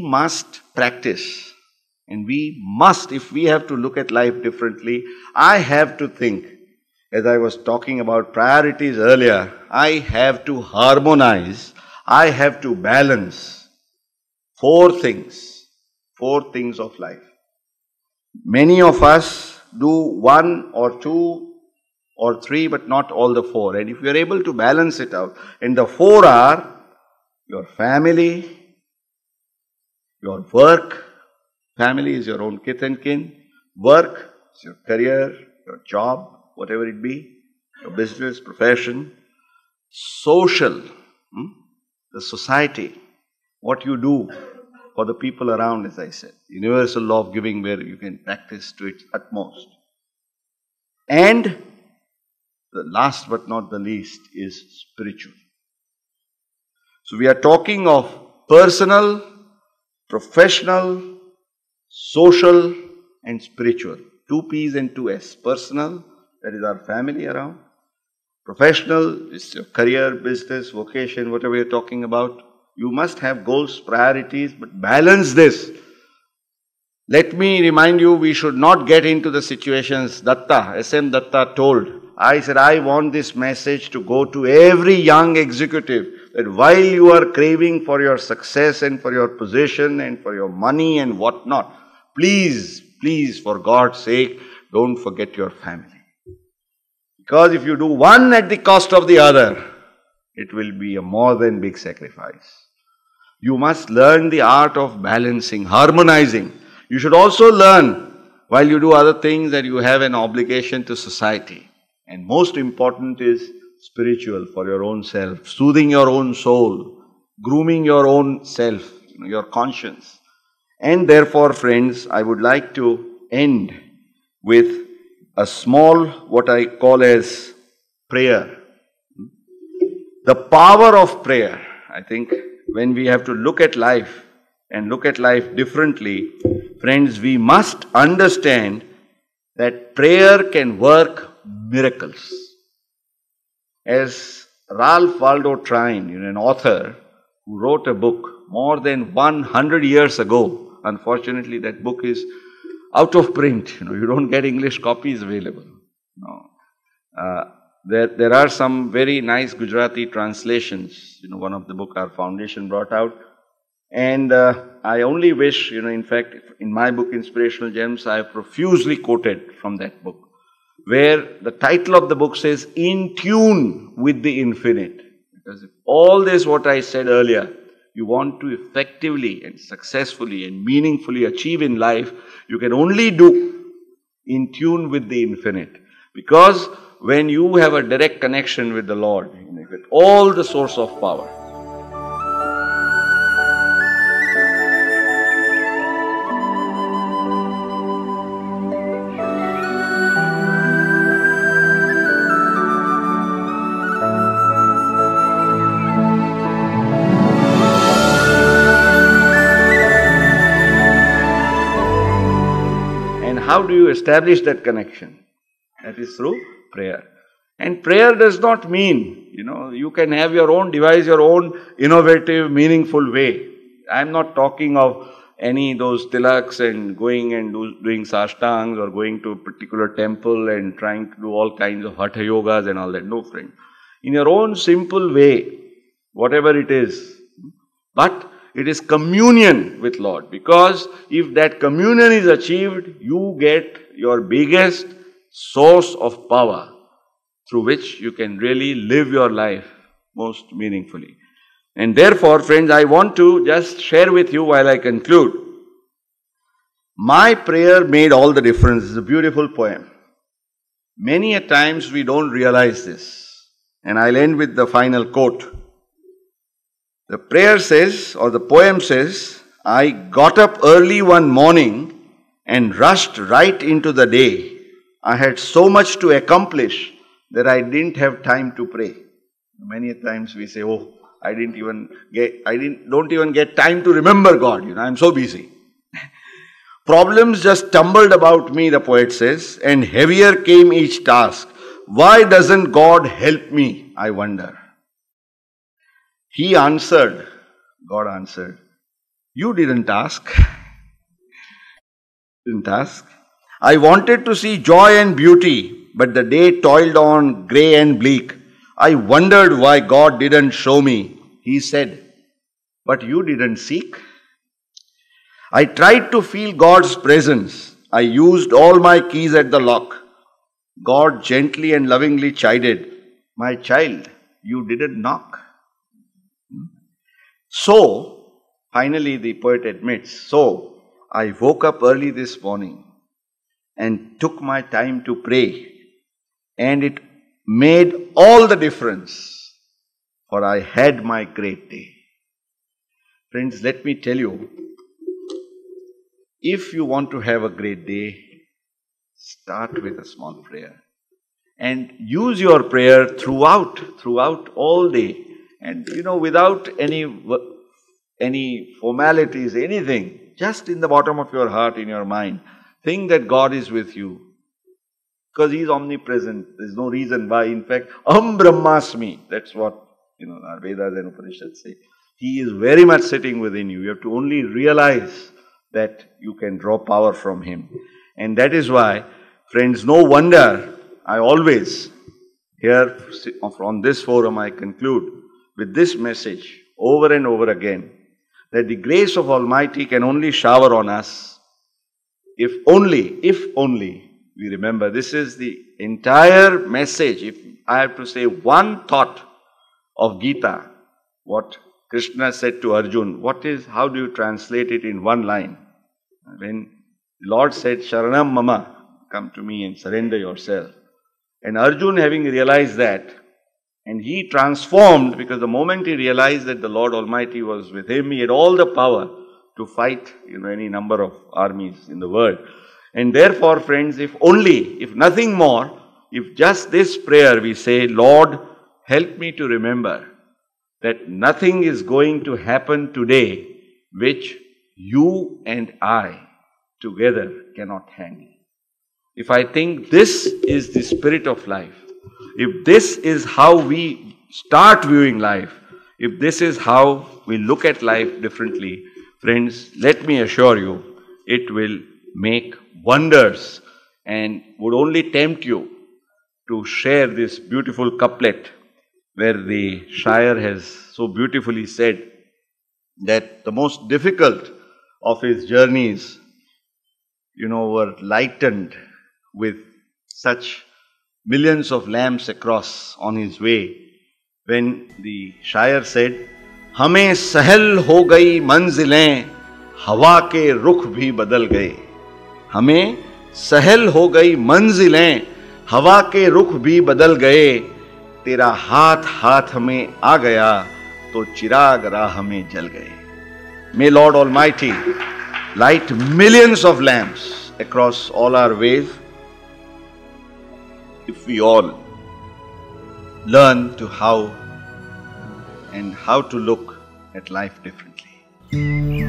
S1: Must practice, and we must, if we have to look at life differently, I have to think, as I was talking about priorities earlier, I have to harmonize, I have to balance four things of life. Many of us do one or two or three, but not all the four. And if you are able to balance it out, and the four are your family, your work, family is your own kith and kin, work is your career, your job, whatever it be, your business, profession, social, the society, what you do for the people around, as I said, universal law of giving where you can practice to its utmost. And the last but not the least is spiritual. So we are talking of personal, professional, social and spiritual. 2 P's and 2 S. Personal, that is our family around. Professional is your career, business, vocation, whatever you're talking about. You must have goals, priorities, but balance this. Let me remind you, we should not get into the situations Datta, S.M. Datta told. I said, I want this message to go to every young executive, that while you are craving for your success and for your position and for your money and whatnot, please, for God's sake, don't forget your family. Because if you do one at the cost of the other, it will be a more than big sacrifice. You must learn the art of balancing, harmonizing. You should also learn, while you do other things, that you have an obligation to society. And most important is spiritual, for your own self, soothing your own soul,
S2: grooming your own self, your conscience. And therefore, friends, I would like to end with a small, what I call as prayer. The power of prayer. I think when we have to look at life and look at life differently, friends, we must understand that prayer can work miracles. As Ralph Waldo Trine, an author who wrote a book more than 100 years ago, unfortunately that book is out of print. You don't get English copies available. No. There are some very nice Gujarati translations. One of the book our foundation brought out. And I only wish, in fact, in my book, Inspirational Gems, I have profusely quoted from that book, where the title of the book says, In Tune with the Infinite. Because if all this, what I said earlier, you want to effectively and successfully and meaningfully achieve in life, you can only do in tune with the infinite. Because when you have a direct connection with the Lord, with all the source of power, how do you establish that connection? That is through prayer. And prayer does not mean, you can have your own, devise your own innovative, meaningful way. I am not talking of any those tilaks and going and doing sashtangs or going to a particular temple and trying to do all kinds of hatha yogas and all that. No, friend. In your own simple way, whatever it is. But it is communion with Lord, because if that communion is achieved, you get your biggest source of power through which you can really live your life most meaningfully. And therefore, friends, I want to just share with you while I conclude. My prayer made all the difference. It's a beautiful poem. Many a times we don't realize this. And I'll end with the final quote. The prayer says, or the poem says, I got up early one morning and rushed right into the day. I had so much to accomplish that I didn't have time to pray. Many times we say, I don't even get time to remember God. I'm so busy. Problems just tumbled about me, the poet says, and heavier came each task. Why doesn't God help me, I wonder? God answered, you didn't ask. I wanted to see joy and beauty, but the day toiled on grey and bleak. I wondered why God didn't show me. He said, but you didn't seek. I tried to feel God's presence. I used all my keys at the lock. God gently and lovingly chided, my child, you didn't knock. So, finally the poet admits, I woke up early this morning and took my time to pray, and it made all the difference, for I had my great day. Friends, let me tell you, if you want to have a great day, start with a small prayer. And use your prayer throughout all day. And without any formalities, anything, just in the bottom of your heart, in your mind, think that God is with you. Because He is omnipresent. There is no reason why. In fact, Aham Brahmasmi. That's what our Vedas and Upanishads say. He is very much sitting within you. You have to only realize that you can draw power from Him. And that is why, friends, no wonder I always, here on this forum, I conclude with this message over and over again, that the grace of Almighty can only shower on us if only we remember. This is the entire message. If I have to say one thought of Gita, what Krishna said to Arjun, how do you translate it in one line? When the Lord said, Sharanam Mama, come to me and surrender yourself. And Arjun, having realized that, And he transformed because the moment he realized that the Lord Almighty was with him, he had all the power to fight, any number of armies in the world. And therefore, friends, if nothing more, if just this prayer we say, Lord, help me to remember that nothing is going to happen today which you and I together cannot handle. If I think this is the spirit of life, if this is how we start viewing life, if this is how we look at life differently, friends, let me assure you, it will make wonders and would only tempt you to share this beautiful couplet where the Shire has so beautifully said that the most difficult of his journeys, were lightened with such millions of lamps across on his way, when the Shire said, हमें सहल हो गई मंजिलें, हवा के रुख भी बदल गए. हमें सहल हो गई मंजिलें, हवा के रुख भी बदल गए. तेरा हाथ हाथ में आ गया, तो चिराग राह में जल गए. May Lord Almighty light millions of lamps across all our ways, if we all learn to how to look at life differently.